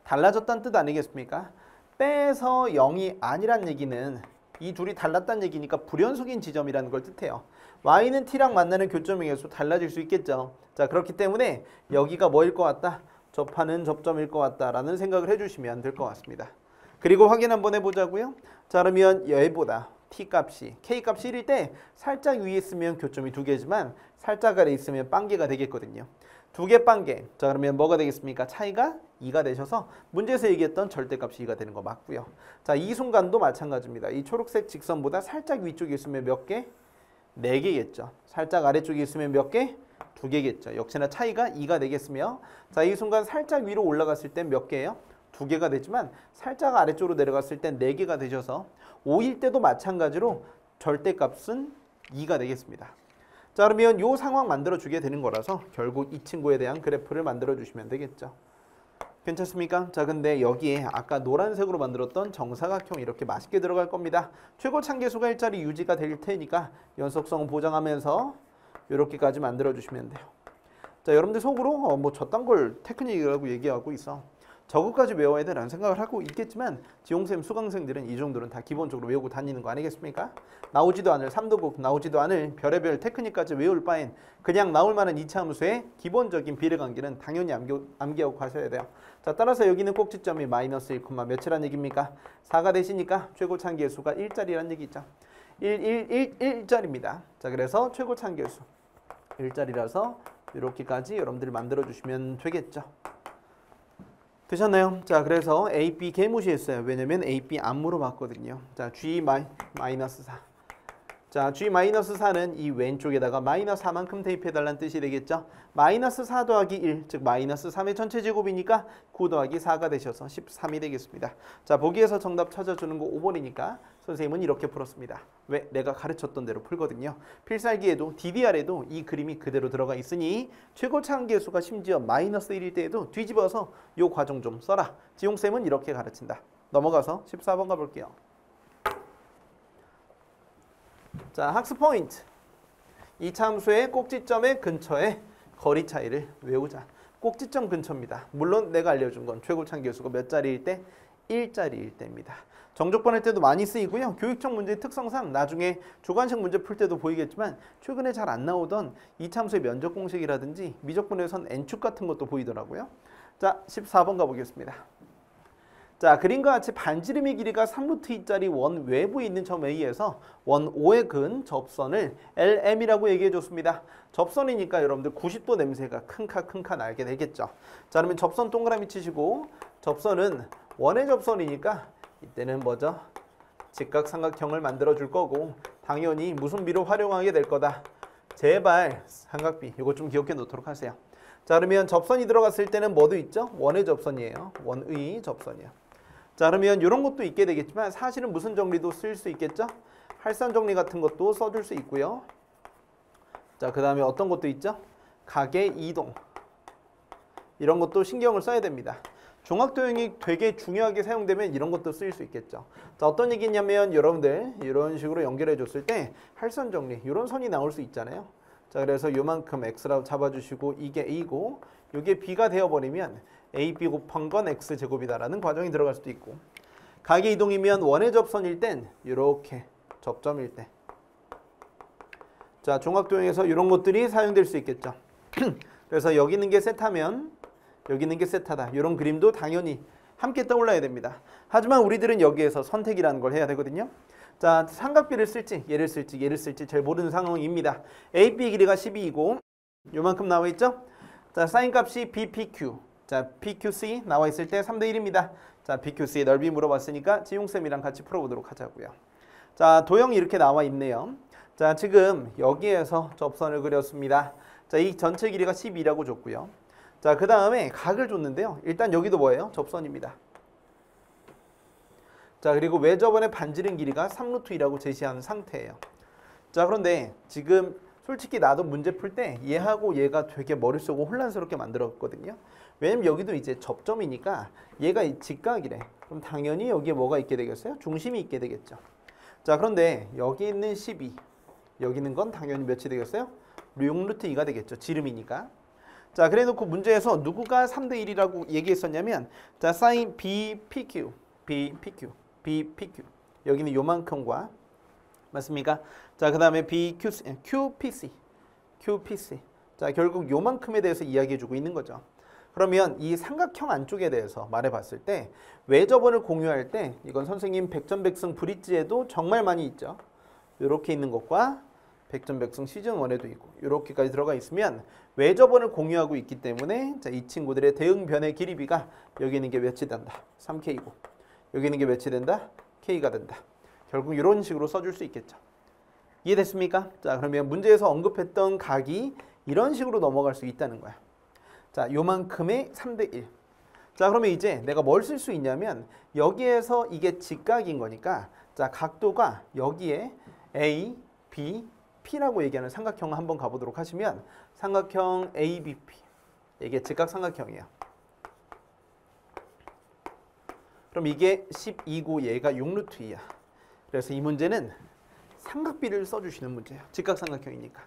달라졌다는 뜻 아니겠습니까? 빼서 0이 아니란 얘기는 이 둘이 달랐다는 얘기니까 불연속인 지점이라는 걸 뜻해요. y는 t랑 만나는 교점의 개수 달라질 수 있겠죠. 자, 그렇기 때문에 여기가 뭐일 것 같다? 접하는 접점일 것 같다라는 생각을 해주시면 될 것 같습니다. 그리고 확인 한번 해보자고요. 자, 그러면 얘보다 t 값이 k 값이 1일 때 살짝 위에 있으면 교점이 2개지만 살짝 아래 있으면 빵개가 되겠거든요. 2개 빵개. 자, 그러면 뭐가 되겠습니까? 차이가 2가 되셔서 문제에서 얘기했던 절대값이 2가 되는 거 맞고요. 자, 이 순간도 마찬가지입니다. 이 초록색 직선보다 살짝 위쪽에 있으면 몇 개? 4개겠죠. 살짝 아래쪽에 있으면 몇 개? 2개겠죠. 역시나 차이가 2가 되겠으며 자, 이 순간 살짝 위로 올라갔을 땐 몇 개예요? 2개가 되지만 살짝 아래쪽으로 내려갔을 땐 4개가 되셔서 5일 때도 마찬가지로 절대값은 2가 되겠습니다. 자, 그러면 이 상황 만들어주게 되는 거라서 결국 이 친구에 대한 그래프를 만들어주시면 되겠죠. 괜찮습니까? 자, 근데 여기에 아까 노란색으로 만들었던 정사각형 이렇게 맛있게 들어갈 겁니다. 최고 참계수가 일자리 유지가 될 테니까 연속성을 보장하면서 이렇게까지 만들어주시면 돼요. 자, 여러분들 속으로 뭐 저딴 걸 테크닉이라고 얘기하고 있어. 저것까지 외워야 되라는 생각을 하고 있겠지만 지용쌤 수강생들은 이 정도는 다 기본적으로 외우고 다니는 거 아니겠습니까? 나오지도 않을 3도국, 나오지도 않을 별의별 테크닉까지 외울 바엔 그냥 나올 만한 이차 함수의 기본적인 비례관계는 당연히 암기하고 가셔야 돼요. 자, 따라서 여기는 꼭지점이 마이너스 1, 몇이란 얘기입니까? 4가 되시니까 최고 참계수가 1짜리란 얘기죠. 1짜리입니다. 자, 그래서 최고 참계수 1짜리라서 이렇게까지 여러분들이 만들어주시면 되겠죠. 되셨나요? 자, 그래서 A, B 개무시했어요. 왜냐면 A, B 안 물어봤거든요. 자, G-4. 자, G-4는 이 왼쪽에다가 마이너스 4만큼 대입해달라는 뜻이 되겠죠. 마이너스 4 더하기 1, 즉 마이너스 3의 전체 제곱이니까 9 더하기 4가 되셔서 13이 되겠습니다. 자, 보기에서 정답 찾아주는 거 5번이니까 선생님은 이렇게 풀었습니다. 왜? 내가 가르쳤던 대로 풀거든요. 필살기에도 DDR에도 이 그림이 그대로 들어가 있으니 최고차함계수가 심지어 마이너스 1일 때에도 뒤집어서 이 과정 좀 써라. 지용쌤은 이렇게 가르친다. 넘어가서 14번 가볼게요. 자, 학습 포인트. 이 참수의 꼭지점의 근처의 거리 차이를 외우자. 꼭지점 근처입니다. 물론 내가 알려준 건 최고차함계수가 몇 자리일 때? 1자리일 때입니다. 정적번 할 때도 많이 쓰이고요. 교육적 문제의 특성상 나중에 주관식 문제 풀 때도 보이겠지만 최근에 잘 안 나오던 이 참수의 면적 공식이라든지 미적분에선 n축 같은 것도 보이더라고요. 자, 14번 가보겠습니다. 자, 그림과 같이 반지름의 길이가 3루트 2짜리 원 외부에 있는 점 A에서 원 O에 근 접선을 LM이라고 얘기해 줬습니다. 접선이니까 여러분들 90도 냄새가 큰카 날게 되겠죠. 자, 그러면 접선 동그라미 치시고 접선은 원의 접선이니까 이때는 뭐죠? 직각삼각형을 만들어 줄 거고 당연히 무슨 비로 활용하게 될 거다. 제발 삼각비 이거 좀 기억해 놓도록 하세요. 자, 그러면 접선이 들어갔을 때는 뭐도 있죠? 원의 접선이에요. 원의 접선이요. 자, 그러면 이런 것도 있게 되겠지만 사실은 무슨 정리도 쓸 수 있겠죠? 할선 정리 같은 것도 써줄 수 있고요. 자, 그 다음에 어떤 것도 있죠? 각의 이동 이런 것도 신경을 써야 됩니다. 종합도형이 되게 중요하게 사용되면 이런 것도 쓰일 수 있겠죠. 자, 어떤 얘기냐면 여러분들 이런 식으로 연결해 줬을 때 할선 정리 이런 선이 나올 수 있잖아요. 자, 그래서 요만큼 x라고 잡아주시고 이게 a고 이게 b가 되어버리면 ab 곱한 건 x제곱이다라는 과정이 들어갈 수도 있고, 각의 이동이면 원의 접선일 땐 이렇게 접점일 때, 자, 종합도형에서 이런 것들이 사용될 수 있겠죠. 그래서 여기 있는 게 세타면 여기 있는 게 세타다. 이런 그림도 당연히 함께 떠올라야 됩니다. 하지만 우리들은 여기에서 선택이라는 걸 해야 되거든요. 자, 삼각비를 쓸지 얘를 쓸지 얘를 쓸지 잘 모르는 상황입니다. AB 길이가 12이고 요만큼 나와 있죠. 자, 사인 값이 BPQ. 자, PQC 나와 있을 때 3대 1입니다. 자, BQC의 넓이 물어봤으니까 지용쌤이랑 같이 풀어보도록 하자고요. 자, 도형이 이렇게 나와 있네요. 자, 지금 여기에서 접선을 그렸습니다. 자, 이 전체 길이가 12라고 줬고요. 자, 그 다음에 각을 줬는데요. 일단 여기도 뭐예요? 접선입니다. 자, 그리고 외접원의 반지름 길이가 3루트2라고 제시한 상태예요. 자, 그런데 지금 솔직히 나도 문제 풀 때 얘하고 얘가 되게 머릿속을 혼란스럽게 만들었거든요. 왜냐면 여기도 이제 접점이니까 얘가 직각이래. 그럼 당연히 여기에 뭐가 있게 되겠어요? 중심이 있게 되겠죠. 자, 그런데 여기 있는 12, 여기 있는 건 당연히 몇이 되겠어요? 6루트2가 되겠죠. 지름이니까. 자, 그래 놓고 문제에서 누구가 3대 1이라고 얘기했었냐면, 자, 사인 BPQ, BPQ, BPQ. 여기는 요만큼과 맞습니까? 자, 그 다음에 BQC, QPC, QPC. 자, 결국 요만큼에 대해서 이야기해주고 있는 거죠. 그러면 이 삼각형 안쪽에 대해서 말해봤을 때 외접원을 공유할 때 이건 선생님 백전백승 브릿지에도 정말 많이 있죠. 이렇게 있는 것과 백전백승 시즌1에도 있고 이렇게까지 들어가 있으면 외접원을 공유하고 있기 때문에, 자, 이 친구들의 대응 변의 길이비가 여기 있는 게 몇이 된다? 3K고 여기 있는 게 몇이 된다? K가 된다. 결국 이런 식으로 써줄 수 있겠죠. 이해됐습니까? 자, 그러면 문제에서 언급했던 각이 이런 식으로 넘어갈 수 있다는 거야. 자, 요만큼의 3대 1. 자, 그러면 이제 내가 뭘 쓸 수 있냐면 여기에서 이게 직각인 거니까, 자, 각도가 여기에 A, B, P라고 얘기하는 삼각형을 한번 가보도록 하시면 삼각형 ABP. 이게 직각 삼각형이에요. 그럼 이게 12고 얘가 6루트2야. 그래서 이 문제는 삼각비를 써주시는 문제예요. 직각 삼각형이니까.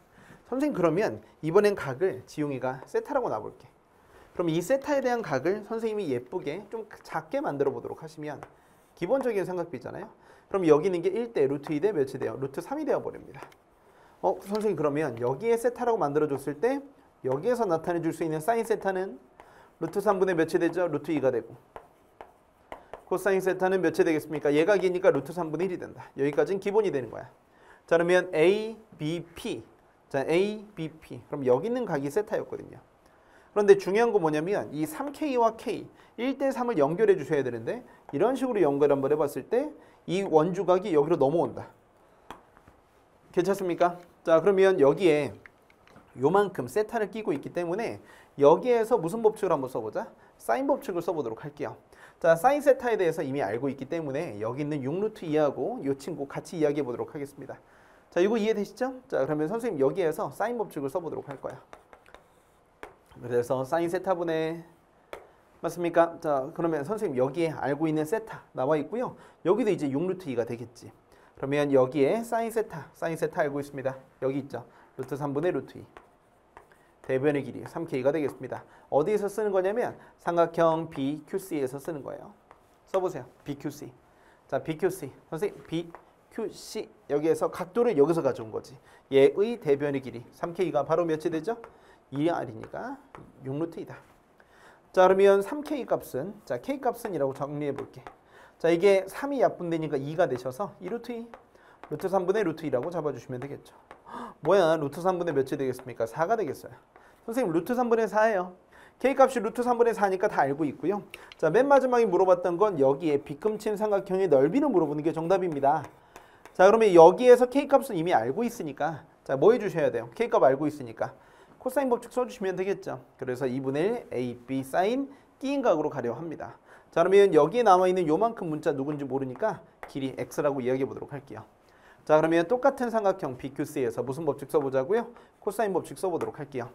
선생님, 그러면 이번엔 각을 지용이가 세타라고 놔볼게. 그럼 이 세타에 대한 각을 선생님이 예쁘게 좀 작게 만들어 보도록 하시면 기본적인 삼각비잖아요. 그럼 여기 있는 게 1대 루트 2대 몇이 돼요? 루트 3이 되어버립니다. 선생님, 그러면 여기에 세타라고 만들어줬을 때 여기에서 나타내 줄 수 있는 사인 세타는 루트 3분의 몇이 되죠? 루트 2가 되고, 코사인 세타는 몇이 되겠습니까? 얘가 기니까 루트 3분의 1이 된다. 여기까지는 기본이 되는 거야. 자, 그러면 ABP. 자, ABP. 그럼 여기 있는 각이 세타였거든요. 그런데 중요한 건 뭐냐면 이 3K와 K 1대 3을 연결해 주셔야 되는데 이런 식으로 연결 한번 해봤을 때 이 원주각이 여기로 넘어온다. 괜찮습니까? 자, 그러면 여기에 요만큼 세타를 끼고 있기 때문에 여기에서 무슨 법칙을 한번 써보자? 사인 법칙을 써보도록 할게요. 자, 사인 세타에 대해서 이미 알고 있기 때문에 여기 있는 6루트 2하고 이 친구 같이 이야기해 보도록 하겠습니다. 자, 이거 이해되시죠? 자, 그러면 선생님 여기에서 사인 법칙을 써보도록 할 거야. 그래서 사인 세타분의 맞습니까? 자, 그러면 선생님 여기에 알고 있는 세타 나와 있고요. 여기도 이제 6루트 2가 되겠지. 그러면 여기에 사인 세타 알고 있습니다. 여기 있죠. 루트 3분의 루트 2. 대변의 길이 3K가 되겠습니다. 어디에서 쓰는 거냐면 삼각형 BQC에서 쓰는 거예요. 써보세요. BQC. 자, BQC. 선생님 BQC. 여기에서 각도를 여기서 가져온 거지. 얘의 대변의 길이 3K가 바로 몇이 되죠? 2R이니까 6루트 2다. 자, 그러면 3K 값은, 자, K 값은 이라고 정리해 볼게. 자, 이게 3이 약분되니까 2가 되셔서 2루트 2. 루트 3분의 루트 2라고 잡아주시면 되겠죠. 뭐야, 루트 3분의 몇이 되겠습니까? 4가 되겠어요. 선생님, 루트 3분의 4예요. K값이 루트 3분의 4니까 다 알고 있고요. 자, 맨 마지막에 물어봤던 건 여기에 빗금친 삼각형의 넓이를 물어보는 게 정답입니다. 자, 그러면 여기에서 K값은 이미 알고 있으니까, 자, 뭐 해주셔야 돼요? K값 알고 있으니까 코사인 법칙 써주시면 되겠죠. 그래서 2분의 1 A, B 사인 끼인 각으로 가려 합니다. 자, 그러면 여기에 남아있는 요만큼 문자 누군지 모르니까 길이 X라고 이야기해 보도록 할게요. 자, 그러면 똑같은 삼각형 BQC에서 무슨 법칙 써보자고요? 코사인 법칙 써보도록 할게요.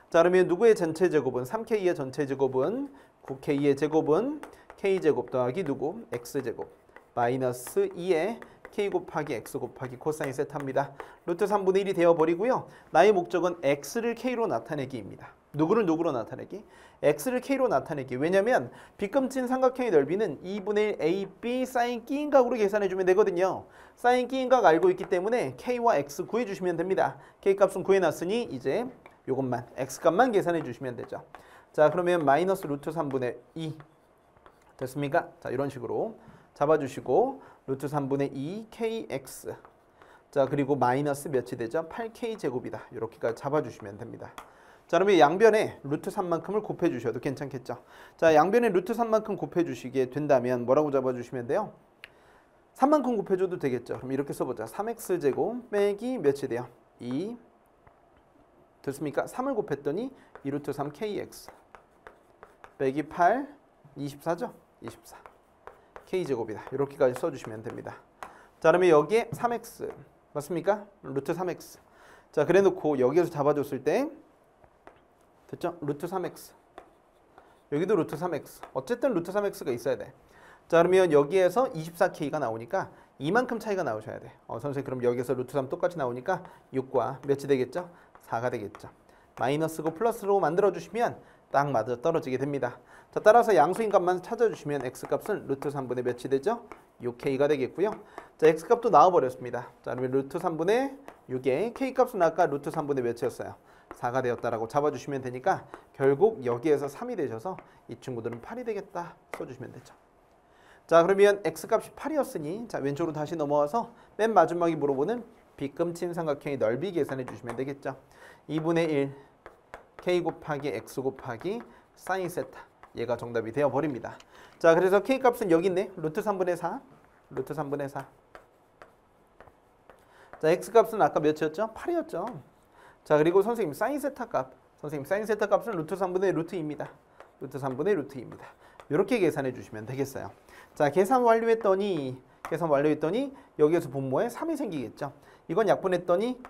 자, 그러면 누구의 전체 제곱은 3K의 전체 제곱은 9k의 제곱은 k제곱 더하기 누구? x제곱 마이너스 2의 k 곱하기 x 곱하기 코사인 세타입니다. 루트 3분의 1이 되어버리고요. 나의 목적은 x를 k로 나타내기입니다. 누구를 누구로 나타내기? x를 k로 나타내기. 왜냐면 빗금친 삼각형의 넓이는 2분의 1 ab 사인 끼인각으로 계산해주면 되거든요. 사인 끼인각 알고 있기 때문에 k와 x 구해주시면 됩니다. k 값은 구해놨으니 이제 요것만 x값만 계산해주시면 되죠. 자, 그러면 마이너스 루트 3분의 2 됐습니까? 자, 이런 식으로 잡아주시고 루트 3분의 2 kx 자, 그리고 마이너스 몇이 되죠? 8k 제곱이다. 이렇게까지 잡아주시면 됩니다. 자, 그러면 양변에 루트 3만큼을 곱해주셔도 괜찮겠죠? 자, 양변에 루트 3만큼 곱해주시게 된다면 뭐라고 잡아주시면 돼요? 3만큼 곱해줘도 되겠죠? 그럼 이렇게 써보자. 3x 제곱 빼기 몇이 돼요? 2 됐습니까? 3을 곱했더니 2루트 3 kx 빼기 8 24죠? 24 k제곱이다. 이렇게까지 써주시면 됩니다. 자, 그러면 여기에 3x 맞습니까? 루트 3x 자, 그래놓고 여기에서 잡아줬을 때 됐죠? 루트 3x 여기도 루트 3x 어쨌든 루트 3x가 있어야 돼. 자, 그러면 여기에서 24k가 나오니까 이만큼 차이가 나오셔야 돼. 선생님 그럼 여기에서 루트 3 똑같이 나오니까 6과 몇이 되겠죠? 4가 되겠죠. 마이너스고 플러스로 만들어주시면 딱 맞아 떨어지게 됩니다. 자, 따라서 양수인 값만 찾아주시면 x값은 루트 3분의 몇이 되죠? 6k가 되겠고요. 자, x값도 나와버렸습니다. 자, 그러면 루트 3분의 6에 k값은 아까 루트 3분의 몇이었어요? 4가 되었다라고 잡아주시면 되니까 결국 여기에서 3이 되셔서 이 친구들은 8이 되겠다 써주시면 되죠. 자, 그러면 x값이 8이었으니 자, 왼쪽으로 다시 넘어와서 맨 마지막에 물어보는 빗금친 삼각형의 넓이 계산해 주시면 되겠죠. 2분의 1 k 곱하기 x 곱하기 사인 세타 얘가 정답이 되어버립니다. 자, 그래서 k값은 여기 있네. 루트 3분의 4 루트 3분의 4 자, x값은 아까 몇이었죠? 8이었죠. 자, 그리고 선생님 사인 세타 값 선생님 사인 세타 값은 루트 3분의 루트 2입니다. 루트 3분의 루트 2입니다. 이렇게 계산해 주시면 되겠어요. 자, 계산 완료했더니 여기에서 분모에 3이 생기겠죠. 이건 약분했더니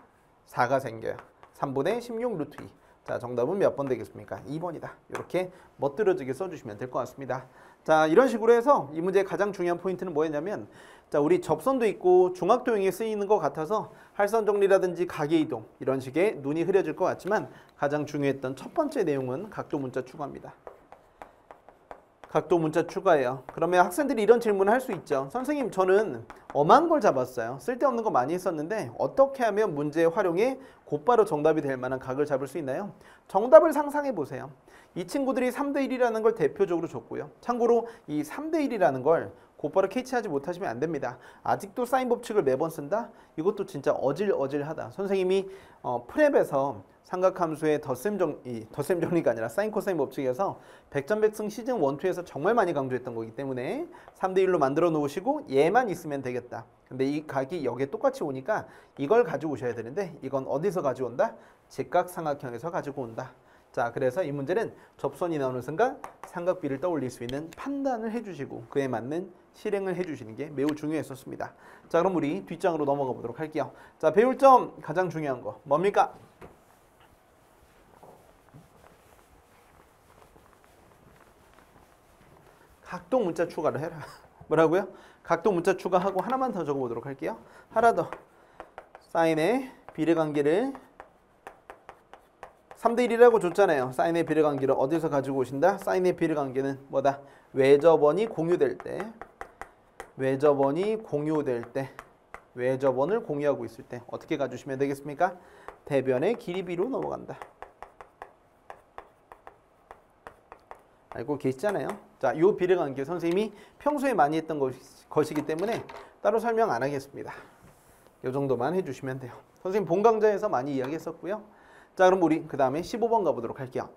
4가 생겨요. 3분의 16 루트 2. 자, 정답은 몇 번 되겠습니까? 2번이다. 이렇게 멋들어지게 써주시면 될 것 같습니다. 자, 이런 식으로 해서 이 문제의 가장 중요한 포인트는 뭐였냐면 자, 우리 접선도 있고 중학도형에 쓰이는 것 같아서 할선 정리라든지 가계 이동 이런 식의 눈이 흐려질 것 같지만 가장 중요했던 첫 번째 내용은 각도 문자 추가입니다. 각도 문자 추가예요. 그러면 학생들이 이런 질문을 할 수 있죠. 선생님 저는 엄한 걸 잡았어요. 쓸데없는 거 많이 했었는데 어떻게 하면 문제 활용에 곧바로 정답이 될 만한 각을 잡을 수 있나요? 정답을 상상해 보세요. 이 친구들이 3대 1이라는 걸 대표적으로 줬고요. 참고로 이 3대 1이라는 걸 곧바로 캐치하지 못하시면 안 됩니다. 아직도 사인 법칙을 매번 쓴다? 이것도 진짜 어질어질하다. 선생님이 프랩에서 삼각함수의 덧셈 정리가 아니라 사인 코사인 법칙에서 백전백승 시즌 1, 2에서 정말 많이 강조했던 거기 때문에 3대 1로 만들어 놓으시고 얘만 있으면 되겠다. 근데 이 각이 여기에 똑같이 오니까 이걸 가지고 오셔야 되는데 이건 어디서 가져온다? 직각삼각형에서 가지고 온다. 자, 그래서 이 문제는 접선이 나오는 순간 삼각비를 떠올릴 수 있는 판단을 해주시고 그에 맞는 실행을 해주시는 게 매우 중요했었습니다. 자, 그럼 우리 뒷장으로 넘어가 보도록 할게요. 자, 배울 점 가장 중요한 거 뭡니까? 각도 문자 추가를 해라. 뭐라고요? 각도 문자 추가하고 하나만 더 적어보도록 할게요. 하나 더. 사인의 비례관계를 3대 1이라고 줬잖아요. 사인의 비례관계를 어디서 가지고 오신다? 사인의 비례관계는 뭐다? 외접원이 공유될 때 외접원을 공유하고 있을 때 어떻게 가주시면 되겠습니까? 대변의 길이 B로 넘어간다. 알고 계시잖아요. 자, 이 비례관계 선생님이 평소에 많이 했던 것이기 때문에 따로 설명 안 하겠습니다. 이 정도만 해주시면 돼요. 선생님 본 강좌에서 많이 이야기했었고요. 자, 그럼 우리 그 다음에 15번 가보도록 할게요.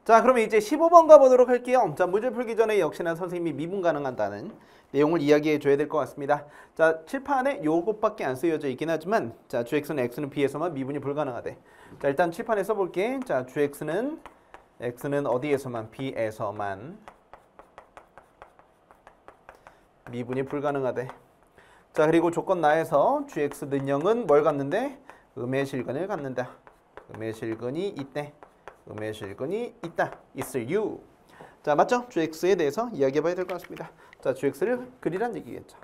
자, 그러면 이제 15번 가보도록 할게요. 자, 문제 풀기 전에 역시나 선생님이 미분 가능하다는 내용을 이야기해 줘야 될 것 같습니다. 자, 칠판에 요것밖에 안 쓰여져 있긴 하지만 자, 주x는 x는 b에서만 미분이 불가능하대. 자, 일단 칠판에 써볼게. 자, 주x는 x는 어디에서만? b에서만 미분이 불가능하대. 자, 그리고 조건 나에서 gx 는영은 뭘 갖는데? 음의 실근을 갖는다. 음의 실근이 있대. 음의 실근이 있다. 있을 you. 자, 맞죠? GX에 대해서 이야기해봐야 될 것 같습니다. 자, GX를 그리란 얘기겠죠.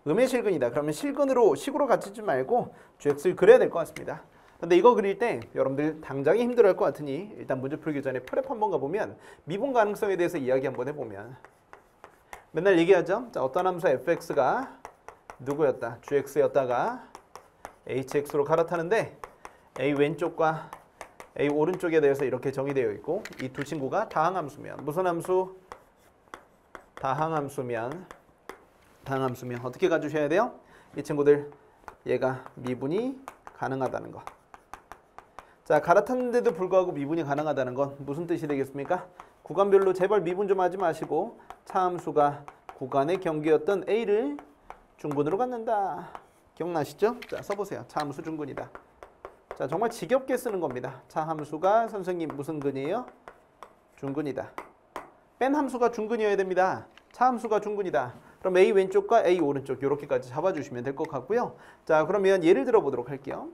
음의 실근이다. 그러면 실근으로 식으로 갇히지 말고 GX를 그려야 될 것 같습니다. 근데 이거 그릴 때 여러분들 당장에 힘들어할 것 같으니 일단 문제 풀기 전에 프렙 한번 가보면 미분 가능성에 대해서 이야기 한번 해보면 맨날 얘기하죠. 자, 어떤 함수 fx가 누구였다? gx였다가 hx로 갈아타는데 a 왼쪽과 a 오른쪽에 대해서 이렇게 정의되어 있고 이 두 친구가 다항함수면 무슨 함수? 다항함수면 어떻게 가주셔야 돼요? 이 친구들 얘가 미분이 가능하다는 거. 자, 갈아탔는데도 불구하고 미분이 가능하다는 건 무슨 뜻이 되겠습니까? 구간별로 제발 미분 좀 하지 마시고 차함수가 구간의 경계였던 A를 중근으로 갖는다. 기억나시죠? 자, 써보세요. 차함수 중근이다. 자, 정말 지겹게 쓰는 겁니다. 차함수가 선생님 무슨 근이에요? 중근이다. 뺀 함수가 중근이어야 됩니다. 차함수가 중근이다. 그럼 A 왼쪽과 A 오른쪽 이렇게까지 잡아주시면 될 것 같고요. 자, 그러면 예를 들어 보도록 할게요.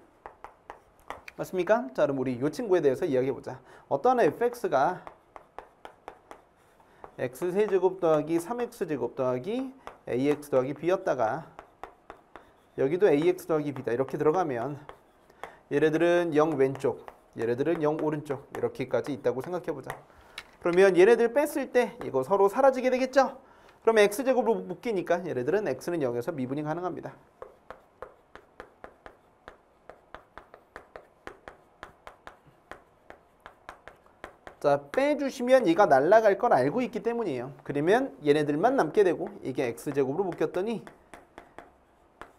맞습니까? 자, 그럼 우리 이 친구에 대해서 이야기해보자. 어떤 fx가 x세제곱 더하기 3x제곱 더하기 ax 더하기 b였다가 여기도 ax 더하기 b다. 이렇게 들어가면 얘네들은 0 왼쪽, 얘네들은 0 오른쪽 이렇게까지 있다고 생각해보자. 그러면 얘네들 뺐을 때 이거 서로 사라지게 되겠죠? 그러면 x제곱으로 묶이니까 얘네들은 x는 0에서 미분이 가능합니다. 자, 빼주시면 얘가 날아갈 걸 알고 있기 때문이에요. 그러면 얘네들만 남게 되고 이게 x제곱으로 묶였더니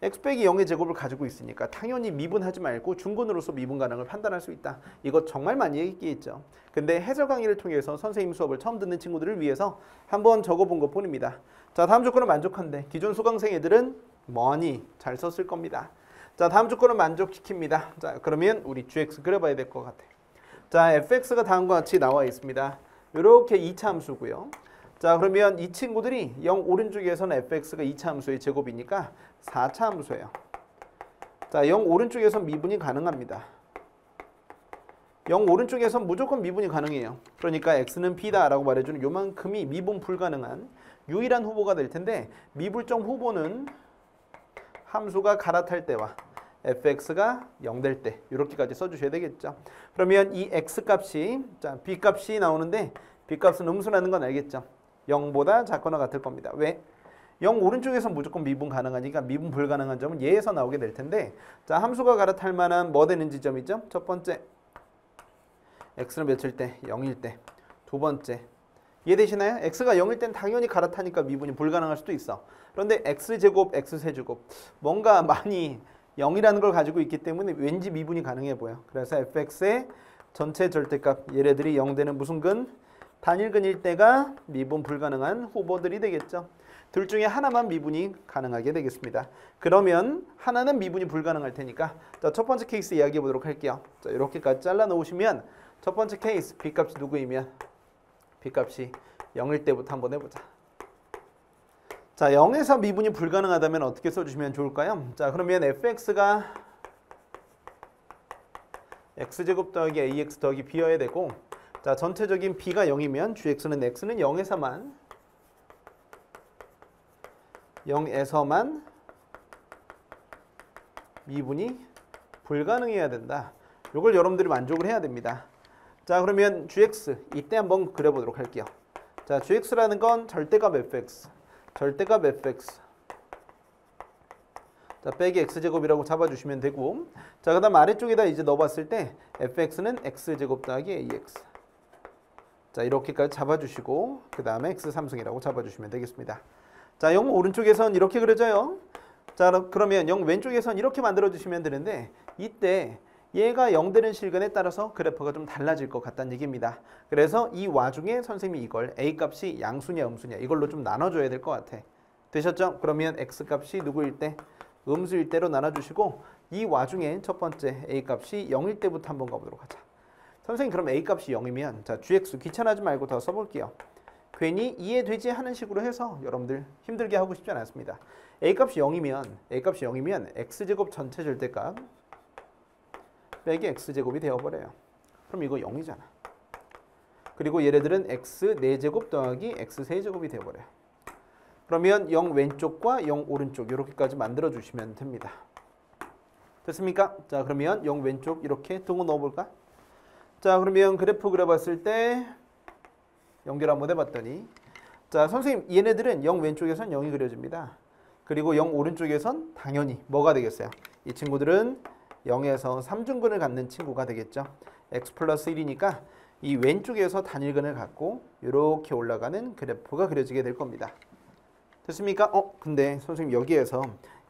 x 빼기 0의 제곱을 가지고 있으니까 당연히 미분하지 말고 중근으로서 미분 가능을 판단할 수 있다. 이거 정말 많이 얘기했죠. 근데 해설 강의를 통해서 선생님 수업을 처음 듣는 친구들을 위해서 한번 적어본 것 뿐입니다. 자, 다음 조건은 만족한데 기존 수강생 애들은 많이 잘 썼을 겁니다. 자, 다음 조건은 만족시킵니다. 자, 그러면 우리 gx 그려봐야 될 것 같아. 자, fx가 다음과 같이 나와 있습니다. 이렇게 2차 함수고요. 자, 그러면 이 친구들이 0 오른쪽에서는 fx가 2차 함수의 제곱이니까 4차 함수예요. 자, 0 오른쪽에서 미분이 가능합니다. 0 오른쪽에서 무조건 미분이 가능해요. 그러니까 x는 p다라고 말해주는 요만큼이 미분 불가능한 유일한 후보가 될 텐데 미불정 후보는 함수가 갈아탈 때와 fx가 0 될 때 이렇게까지 써주셔야 되겠죠. 그러면 이 x 값이 자 b 값이 나오는데 b 값은 음수라는 건 알겠죠. 0보다 작거나 같을 겁니다. 왜? 0 오른쪽에서 무조건 미분 가능하니까 미분 불가능한 점은 얘에서 나오게 될 텐데 자 함수가 갈아탈 만한 뭐 되는 지점이죠? 첫 번째 x는 몇일 때? 0일 때. 두 번째 이해되시나요? x가 0일 땐 당연히 갈아타니까 미분이 불가능할 수도 있어. 그런데 x제곱, x세제곱 뭔가 많이 0이라는 걸 가지고 있기 때문에 왠지 미분이 가능해 보여. 그래서 fx의 전체 절대값 얘네들이 0 되는 무슨 근? 단일근일 때가 미분 불가능한 후보들이 되겠죠. 둘 중에 하나만 미분이 가능하게 되겠습니다. 그러면 하나는 미분이 불가능할 테니까 자, 첫 번째 케이스 이야기해 보도록 할게요. 자, 이렇게까지 잘라 놓으시면 첫 번째 케이스 b값이 누구이면 b값이 0일 때부터 한번 해보자. 자, 0에서 미분이 불가능하다면 어떻게 써주시면 좋을까요? 자, 그러면 fx가 x제곱 더하기 ax 더하기 b여야 되고 자, 전체적인 b가 0이면 gx는 x는 0에서만 미분이 불가능해야 된다. 이걸 여러분들이 만족을 해야 됩니다. 자, 그러면 gx 이때 한번 그려보도록 할게요. 자, gx라는 건 절대값 fx 절대값 fx 자, 빼기 x제곱이라고 잡아주시면 되고 자, 그 다음 아래쪽에다 이제 넣어봤을 때 fx는 x제곱 더하기 ax 자, 이렇게까지 잡아주시고 그 다음에 x3승이라고 잡아주시면 되겠습니다. 자, 0 오른쪽에선 이렇게 그려져요. 자, 그러면 0 왼쪽에선 이렇게 만들어주시면 되는데 이때 얘가 0 되는 실근에 따라서 그래프가 좀 달라질 것 같다는 얘기입니다. 그래서 이 와중에 선생님이 이걸 A값이 양수냐 음수냐 이걸로 좀 나눠줘야 될 것 같아. 되셨죠? 그러면 X값이 누구일 때? 음수일 때로 나눠주시고 이 와중에 첫 번째 A값이 0일 때부터 한번 가보도록 하자. 선생님 그럼 A값이 0이면 자 GX 귀찮아하지 말고 더 써볼게요. 괜히 이해되지 하는 식으로 해서 여러분들 힘들게 하고 싶지 않습니다. A값이 0이면 X제곱 전체 절대값 빼기 X제곱이 되어버려요. 그럼 이거 0이잖아. 그리고 얘네들은 x 4제곱 더하기 x 3제곱이 되어버려요. 그러면 0 왼쪽과 0 오른쪽 이렇게까지 만들어 주시면 됩니다. 됐습니까? 자, 그러면 0 왼쪽 이렇게 등호 넣어볼까? 자, 그러면 그래프 그려봤을 때 연결 한번 해봤더니, 자, 선생님 얘네들은 0 왼쪽에선 0이 그려집니다. 그리고 0 오른쪽에선 당연히 뭐가 되겠어요? 이 친구들은 0에서 3중근을 갖는 친구가 되겠죠. x 플러스 1이니까 이 왼쪽에서 단일근을 갖고 이렇게 올라가는 그래프가 그려지게 될 겁니다. 됐습니까? 근데 선생님 여기에서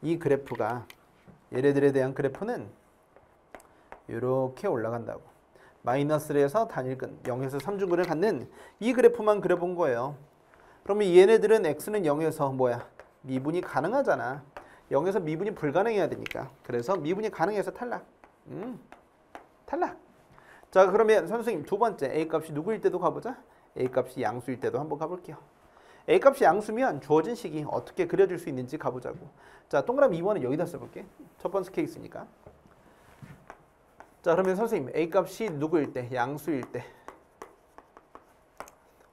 이 그래프가 얘네들에 대한 그래프는 이렇게 올라간다고. 마이너스 1에서 단일근, 0에서 3중근을 갖는 이 그래프만 그려본 거예요. 그러면 얘네들은 x는 0에서 뭐야? 미분이 가능하잖아. 0에서 미분이 불가능해야 되니까. 그래서 미분이 가능해서 탈락. 탈락. 자, 그러면 선생님 두 번째 a 값이 누구일 때도 가보자. a 값이 양수일 때도 한번 가볼게요. a 값이 양수면 주어진 식이 어떻게 그려질 수 있는지 가보자고. 자, 동그라미 2번은 여기다 써볼게. 첫 번째 케이스니까. 자, 그러면 선생님 a 값이 누구일 때? 양수일 때.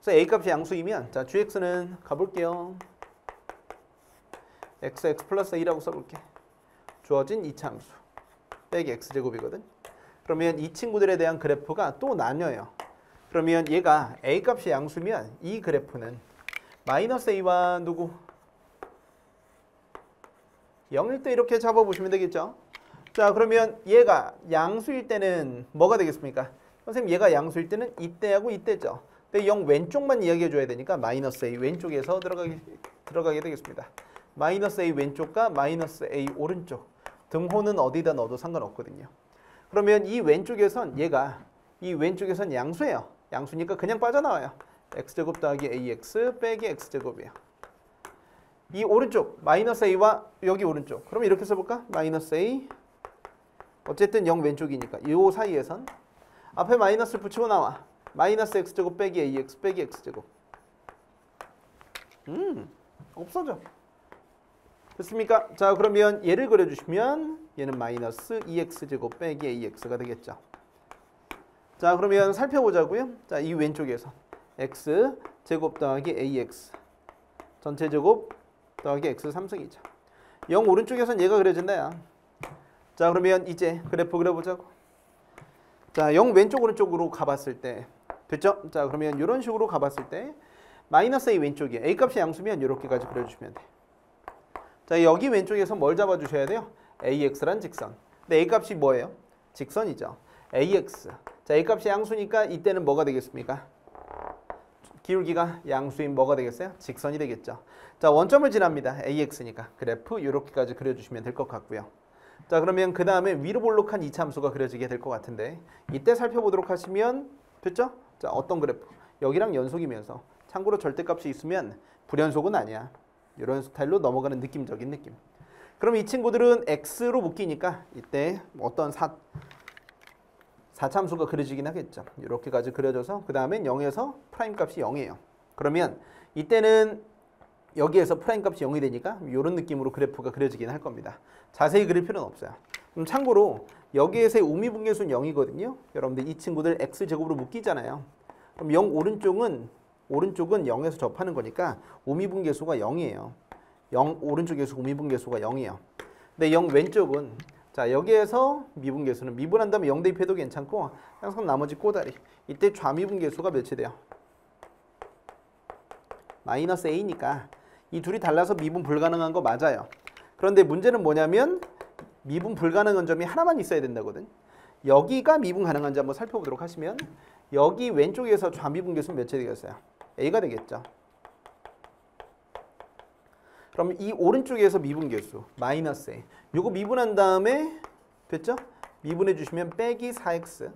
그래서 a 값이 양수이면 자, gx는 가볼게요. x 플러스 a라고 써볼게. 주어진 이차함수 빼기 x제곱이거든. 그러면 이 친구들에 대한 그래프가 또 나뉘어요. 그러면 얘가 a 값이 양수면 이 그래프는 마이너스 a와 누구? 0일 때 이렇게 잡아보시면 되겠죠. 자, 그러면 얘가 양수일 때는 뭐가 되겠습니까? 선생님 얘가 양수일 때는 이때하고 이때죠. 근데 0 왼쪽만 이야기해 줘야 되니까 마이너스 a 왼쪽에서 들어가게 되겠습니다. 마이너스 a 왼쪽과 마이너스 a 오른쪽 등호는 어디다 넣어도 상관없거든요. 그러면 이 왼쪽에선 얘가 이 왼쪽에선 양수예요. 양수니까 그냥 빠져나와요. x제곱 더하기 ax 빼기 x제곱이에요. 이 오른쪽 마이너스 a와 여기 오른쪽 그럼 이렇게 써볼까? 마이너스 a 어쨌든 0 왼쪽이니까 이 사이에선 앞에 마이너스를 붙이고 나와. 마이너스 x제곱 빼기 ax 빼기 x제곱. 없어져. 됐습니까? 자, 그러면 얘를 그려주시면 얘는 마이너스 2x제곱 빼기 ax가 되겠죠. 자, 그러면 살펴보자고요. 자, 이 왼쪽에서 x제곱 더하기 ax 전체 제곱 더하기 x 3승이죠. 0 오른쪽에선 얘가 그려진다야. 자, 그러면 이제 그래프 그려보자고. 자, 0 왼쪽 오른쪽으로 가봤을 때 됐죠? 자, 그러면 이런 식으로 가봤을 때 마이너스 a 왼쪽이 a 값이 양수면 이렇게까지 그려주시면 돼. 자, 여기 왼쪽에서 뭘 잡아주셔야 돼요? ax란 직선. 근데 a 값이 뭐예요? 직선이죠. ax. 자, a 값이 양수니까 이때는 뭐가 되겠습니까? 기울기가 양수인 뭐가 되겠어요? 직선이 되겠죠. 자, 원점을 지납니다. ax니까. 그래프 이렇게까지 그려주시면 될 것 같고요. 자, 그러면 그 다음에 위로 볼록한 이차함수가 그려지게 될 것 같은데 이때 살펴보도록 하시면 됐죠? 자, 어떤 그래프? 여기랑 연속이면서 참고로 절대값이 있으면 불연속은 아니야. 이런 스타일로 넘어가는 느낌적인 느낌. 그럼 이 친구들은 x로 묶이니까 이때 어떤 사차함수가 그려지긴 하겠죠. 이렇게까지 그려져서 그 다음엔 0에서 프라임 값이 0이에요. 그러면 이때는 여기에서 프라임 값이 0이 되니까 이런 느낌으로 그래프가 그려지긴 할 겁니다. 자세히 그릴 필요는 없어요. 그럼 참고로 여기에서의 우미분계수는 0이거든요. 여러분들 이 친구들 x제곱으로 묶이잖아요. 그럼 0 오른쪽은 0에서 접하는 거니까 우미분계수가 0이에요. 0 오른쪽에서 우미분계수가 0이에요. 근데 0 왼쪽은 자, 여기에서 미분계수는 미분한 다음에 0 대입해도 괜찮고 항상 나머지 꼬다리. 이때 좌미분계수가 몇이 돼요? 마이너스 a니까 이 둘이 달라서 미분 불가능한 거 맞아요. 그런데 문제는 뭐냐면 미분 불가능한 점이 하나만 있어야 된다거든. 여기가 미분 가능한지 한번 살펴보도록 하시면 여기 왼쪽에서 좌미분계수는 몇이 되겠어요? a가 되겠죠. 그럼 이 오른쪽에서 미분계수 마이너스 a 요거 미분한 다음에 됐죠? 미분해 주시면 빼기 4x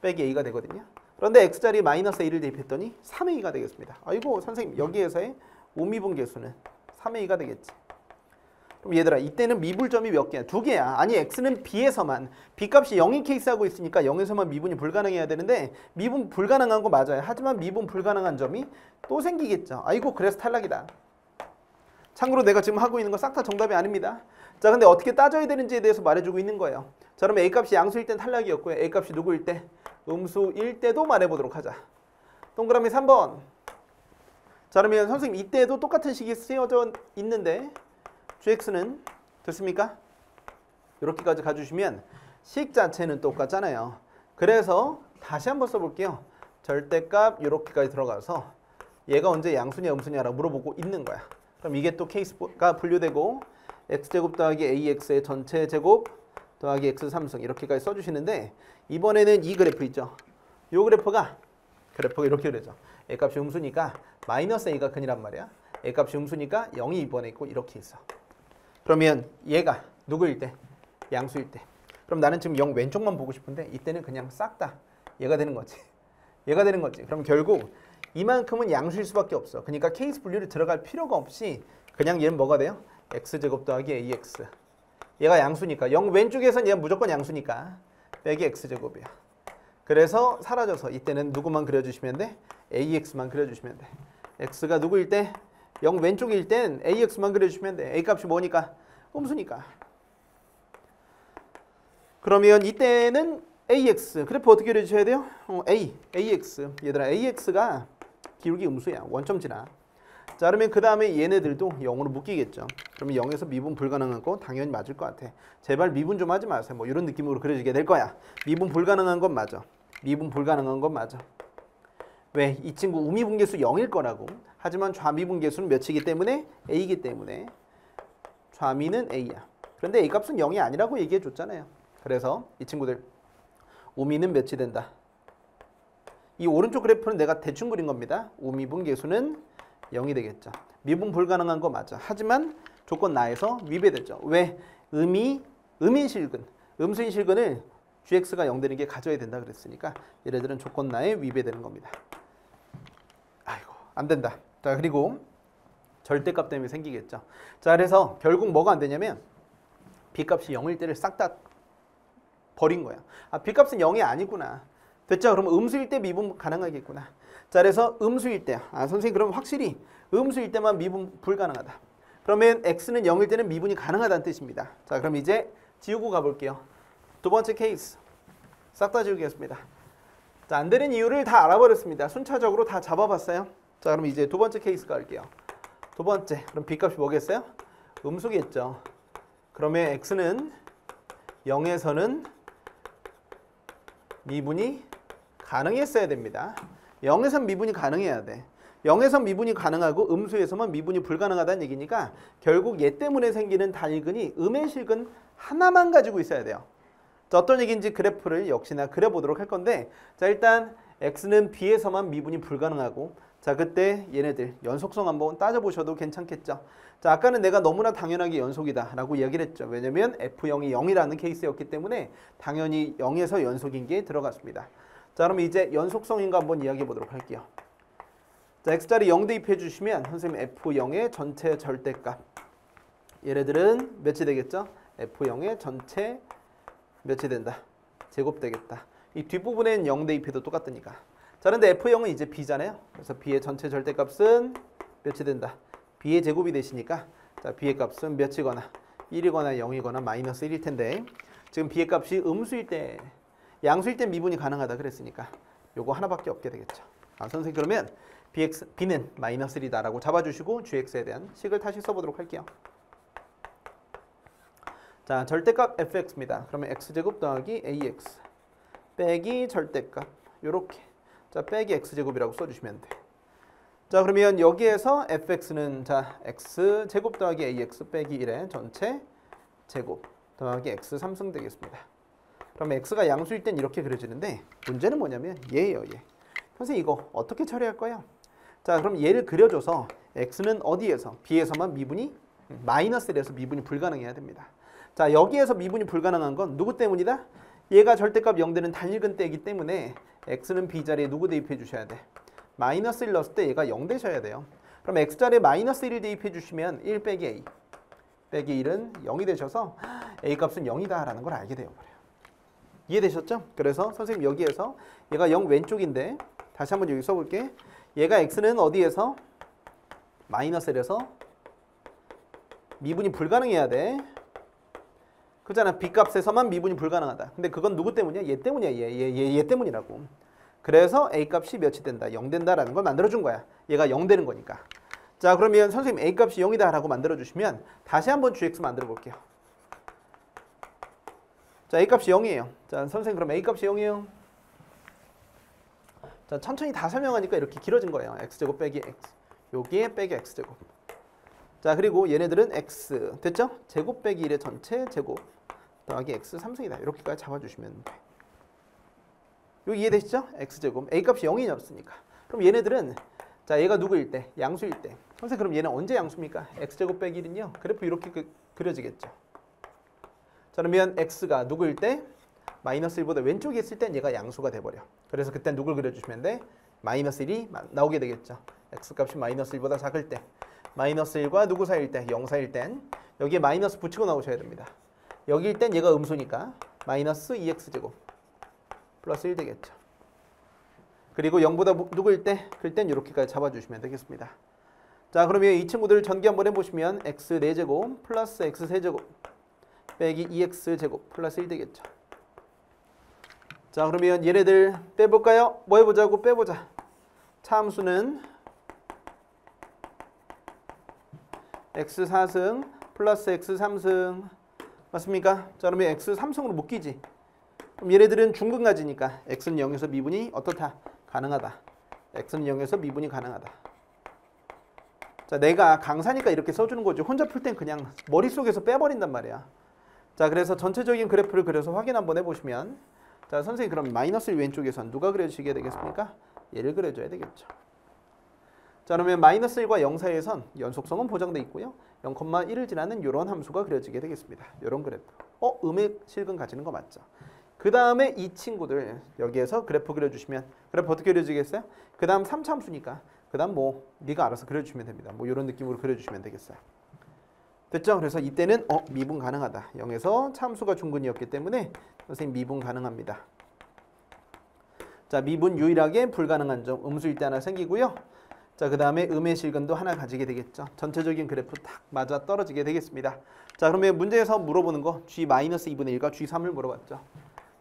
빼기 a가 되거든요. 그런데 x자리에 마이너스 a를 대입했더니 3a가 되겠습니다. 아이고 선생님 여기에서의 우미분계수는 3a가 되겠지. 그럼 얘들아 이때는 미분점이 몇 개야? 2개야. 아니 x는 b에서만 b값이 0인 케이스하고 있으니까 0에서만 미분이 불가능해야 되는데 미분 불가능한 거 맞아요. 하지만 미분 불가능한 점이 또 생기겠죠. 아이고 그래서 탈락이다. 참고로 내가 지금 하고 있는 거 싹 다 정답이 아닙니다. 자, 근데 어떻게 따져야 되는지에 대해서 말해주고 있는 거예요. 자, 그러면 A값이 양수일 땐 탈락이었고요. A값이 누구일 때? 음수일 때도 말해보도록 하자. 동그라미 3번. 자, 그러면 선생님 이때도 똑같은 식이 쓰여져 있는데 gx는 됐습니까? 이렇게까지 가주시면 식 자체는 똑같잖아요. 그래서 다시 한번 써볼게요. 절대값 이렇게까지 들어가서 얘가 언제 양수냐 음수냐라고 물어보고 있는 거야. 그럼 이게 또 케이스가 분류되고 x제곱 더하기 ax의 전체 제곱 더하기 x 3승 이렇게까지 써주시는데 이번에는 이 그래프 있죠. 이 그래프가 이렇게 그려져. a값이 음수니까 마이너스 a가 근이란 말이야. a값이 음수니까 0이 이번에 있고 이렇게 있어. 그러면 얘가 누구일 때? 양수일 때. 그럼 나는 지금 0 왼쪽만 보고 싶은데 이때는 그냥 싹 다 얘가 되는 거지. 얘가 되는 거지. 그럼 결국 이만큼은 양수일 수밖에 없어. 그러니까 케이스 분류를 들어갈 필요가 없이 그냥 얘는 뭐가 돼요? x제곱 더하기 ax. 얘가 양수니까 0 왼쪽에선 얘가 무조건 양수니까 빼기 x제곱이야. 그래서 사라져서 이때는 누구만 그려주시면 돼? ax만 그려주시면 돼. x가 누구일 때? 0 왼쪽일 땐 ax만 그려주시면 돼. a값이 뭐니까? 음수니까. 그러면 이때는 ax 그래프 어떻게 그려주셔야 돼요? ax 얘들아 ax가 기울기 음수야. 원점 지나. 자, 그러면 그 다음에 얘네들도 0으로 묶이겠죠. 그러면 0에서 미분 불가능한 거 당연히 맞을 것 같아. 제발 미분 좀 하지 마세요. 뭐 이런 느낌으로 그려지게 될 거야. 미분 불가능한 건 맞아. 미분 불가능한 건 맞아. 왜? 이 친구 우미분계수 0일 거라고. 하지만 좌미분계수는 몇이기 때문에? a이기 때문에 좌미는 a야. 그런데 a 값은 0이 아니라고 얘기해 줬잖아요. 그래서 이 친구들 우미는 몇이 된다. 이 오른쪽 그래프는 내가 대충 그린 겁니다. 우미분계수는 0이 되겠죠. 미분 불가능한 거 맞아. 하지만 조건 나에서 위배되죠. 왜? 음인실근, 음수인실근을 gx가 0 되는 게 가져야 된다 그랬으니까 얘네들은 조건 나에 위배되는 겁니다. 아이고 안 된다. 자, 그리고 절대값 때문에 생기겠죠. 자, 그래서 결국 뭐가 안 되냐면 b값이 0일 때를 싹 다 버린 거야. 아, b값은 0이 아니구나. 됐죠? 그럼 음수일 때 미분 가능하겠구나. 자, 그래서 음수일 때, 선생님 그럼 확실히 음수일 때만 미분 불가능하다. 그러면 x는 0일 때는 미분이 가능하다는 뜻입니다. 자, 그럼 이제 지우고 가볼게요. 두 번째 케이스 싹 다 지우겠습니다. 자, 안 되는 이유를 다 알아버렸습니다. 순차적으로 다 잡아봤어요. 자, 그럼 이제 두 번째 케이스 갈게요. 두 번째, 그럼 b값이 뭐겠어요? 음수겠죠. 그러면 x는 0에서는 미분이 가능했어야 됩니다. 0에선 미분이 가능해야 돼. 0에선 미분이 가능하고 음수에서만 미분이 불가능하다는 얘기니까 결국 얘 때문에 생기는 단일근이 음의 실근 하나만 가지고 있어야 돼요. 자, 어떤 얘기인지 그래프를 역시나 그려보도록 할 건데, 자, 일단 x는 b에서만 미분이 불가능하고, 자, 그때 얘네들 연속성 한번 따져보셔도 괜찮겠죠. 자, 아까는 내가 너무나 당연하게 연속이다 라고 얘기를 했죠. 왜냐면 f0이 0이라는 케이스였기 때문에 당연히 0에서 연속인 게 들어갔습니다. 자, 그럼 이제 연속성인가 한번 이야기해 보도록 할게요. 자, x자리 0 대입해 주시면 선생님 f0의 전체 절대값, 얘네들은 몇이 되겠죠? f0의 전체 몇이 된다? 제곱 되겠다. 이 뒷부분엔 0 대입해도 똑같으니까. 자, 그런데 f0은 이제 b잖아요. 그래서 b의 전체 절대값은 몇이 된다? b의 제곱이 되시니까, 자, b의 값은 몇이거나 1이거나 0이거나 마이너스 1일 텐데, 지금 b의 값이 음수일 때, 양수일 때 미분이 가능하다 그랬으니까 요거 하나밖에 없게 되겠죠. 선생님 그러면 b는 마이너스 1이다라고 잡아주시고 gx에 대한 식을 다시 써보도록 할게요. 자, 절대값 fx입니다. 그러면 x제곱 더하기 ax 빼기 절대값 요렇게, 자, 빼기 x제곱이라고 써주시면 돼. 자, 그러면 여기에서 fx는 자 x제곱 더하기 ax 빼기 1의 전체 제곱 더하기 x 3승 되겠습니다. 그럼 x가 양수일 땐 이렇게 그려지는데 문제는 뭐냐면 얘예요, 얘. 선생님 이거 어떻게 처리할 거예요? 자, 그럼 얘를 그려줘서 x는 어디에서? b에서만 미분이 마이너스 1에서 미분이 불가능해야 됩니다. 자, 여기에서 미분이 불가능한 건 누구 때문이다? 얘가 절대값 0 되는 단일근 때이기 때문에 x는 b자리에 누구 대입해 주셔야 돼? 마이너스 1 넣었을 때 얘가 0 되셔야 돼요. 그럼 x자리에 마이너스 1을 대입해 주시면 1 빼기 a 빼기 1은 0이 되셔서 a 값은 0이다 라는 걸 알게 되어버려요. 이해되셨죠? 그래서 선생님 여기에서 얘가 0 왼쪽인데 다시 한번 여기 써볼게. 얘가 x는 어디에서? 마이너스 1에서 미분이 불가능해야 돼. 그잖아. b값에서만 미분이 불가능하다. 근데 그건 누구 때문이야? 얘 때문이야. 얘 때문이라고. 그래서 a 값이 몇이 된다? 0 된다라는 걸 만들어준 거야. 얘가 0 되는 거니까. 자, 그러면 선생님 a 값이 0이다 라고 만들어주시면 다시 한번 gx 만들어 볼게요. 자, a 값이 0이에요. 자, 선생님 그럼 a 값이 0이에요. 자, 천천히 다 설명하니까 이렇게 길어진 거예요. x제곱 빼기 x. 여기에 빼기 x제곱. 자, 그리고 얘네들은 x. 됐죠? 제곱 빼기 1의 전체 제곱 더하기 x 3승이다. 이렇게까지 잡아주시면 돼. 이거 이해되시죠? x제곱. a 값이 0이 없으니까. 그럼 얘네들은 자, 얘가 누구일 때? 양수일 때. 선생님 그럼 얘는 언제 양수입니까? x제곱 빼기 1은요. 그래프 이렇게 그려지겠죠. 자, 그러면 x가 누구일 때? 마이너스 1보다 왼쪽에 있을 땐 얘가 양수가 돼버려. 그래서 그땐 누굴 그려주시면 돼? 마이너스 1이 나오게 되겠죠. x값이 마이너스 1보다 작을 때. 마이너스 1과 누구 사이일 때? 0 사이일 땐 여기에 마이너스 붙이고 나오셔야 됩니다. 여기일 땐 얘가 음수니까 마이너스 2x제곱 플러스 1 되겠죠. 그리고 0보다 누구일 때? 그럴 땐 이렇게까지 잡아주시면 되겠습니다. 자, 그러면 이 친구들 전기 한번 해보시면 x 4제곱 플러스 x 3제곱 빼기 2x제곱 플러스 1 되겠죠. 자, 그러면 얘네들 빼볼까요? 뭐 해보자고? 빼보자. 차함수는 x 4승 플러스 x 3승 맞습니까? 자, 그러면 x 3승으로 묶이지. 그럼 얘네들은 중근가지니까 x는 0에서 미분이 어떻다? 가능하다. x는 0에서 미분이 가능하다. 자, 내가 강사니까 이렇게 써주는 거지. 혼자 풀 땐 그냥 머릿속에서 빼버린단 말이야. 자, 그래서 전체적인 그래프를 그려서 확인 한번 해보시면 자, 선생님 그럼 마이너스 1 왼쪽에선 누가 그려주시게 되겠습니까? 얘를 그려줘야 되겠죠. 자, 그러면 마이너스 1과 0 사이에선 연속성은 보장돼 있고요. 0,1을 지나는 이런 함수가 그려지게 되겠습니다. 이런 그래프. 음의 실근 가지는 거 맞죠? 그 다음에 이 친구들 여기에서 그래프 그려주시면 그래프 어떻게 그려지겠어요? 그 다음 3차함수니까 그 다음 뭐 네가 알아서 그려주시면 됩니다. 뭐 이런 느낌으로 그려주시면 되겠어요. 됐죠? 그래서 이때는 미분 가능하다. 0에서 참수가 중근이었기 때문에 선생님 미분 가능합니다. 자, 미분 유일하게 불가능한 점 음수일 때 하나 생기고요. 자, 그 다음에 음의 실근도 하나 가지게 되겠죠. 전체적인 그래프 딱 맞아 떨어지게 되겠습니다. 자, 그러면 문제에서 물어보는 거 g-2분의 1과 g3을 물어봤죠.